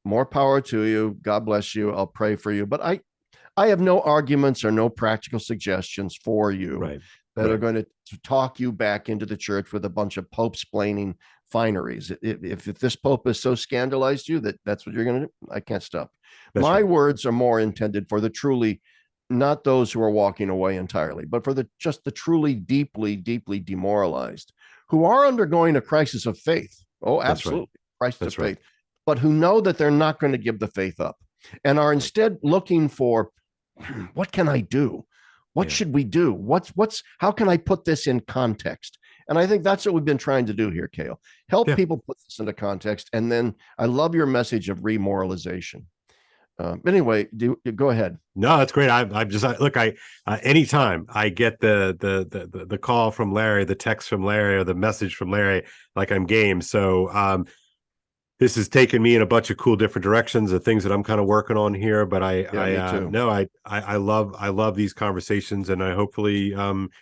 more power to you. God bless you. I'll pray for you. But I have no arguments or no practical suggestions for you Right. that are Right. going to talk you back into the church with a bunch of pope splaining fineries. If this pope has so scandalized you that's what you're going to do, I can't stop. That's My right. words are more intended for the truly, not those who are walking away entirely, but for the truly deeply, deeply demoralized who are undergoing a crisis of faith. Oh, That's right. absolutely. Crisis of That's right. faith, but who know that they're not going to give the faith up and are Right. instead looking for what can I do? What Yeah. should we do? How can I put this in context? And I think that's what we've been trying to do here, Kale. Help Yeah. people put this into context. And then I love your message of remoralization. Anyway, go ahead. No, that's great. I'm just look. Anytime I get the call from Larry, the text from Larry, or the message from Larry, like I'm game. So this has taken me in a bunch of cool different directions of things that I'm kind of working on here. But Yeah, me too. no, I love these conversations, and I hopefully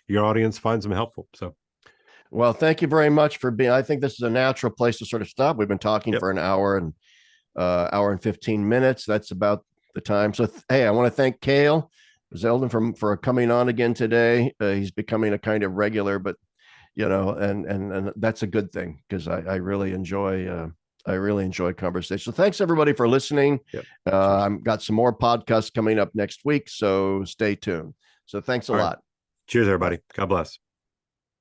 your audience finds them helpful. So Well, thank you very much for being. I think this is a natural place to sort of stop. We've been talking yep. for an hour and 15 minutes. That's about the time. So, hey, I want to thank Kale Zelden for coming on again today. He's becoming a kind of regular, but and that's a good thing because I really enjoy conversation. So thanks everybody for listening. Yep. Cheers. I've got some more podcasts coming up next week, so stay tuned. So thanks a All right. lot. Cheers, Bye. everybody. God bless.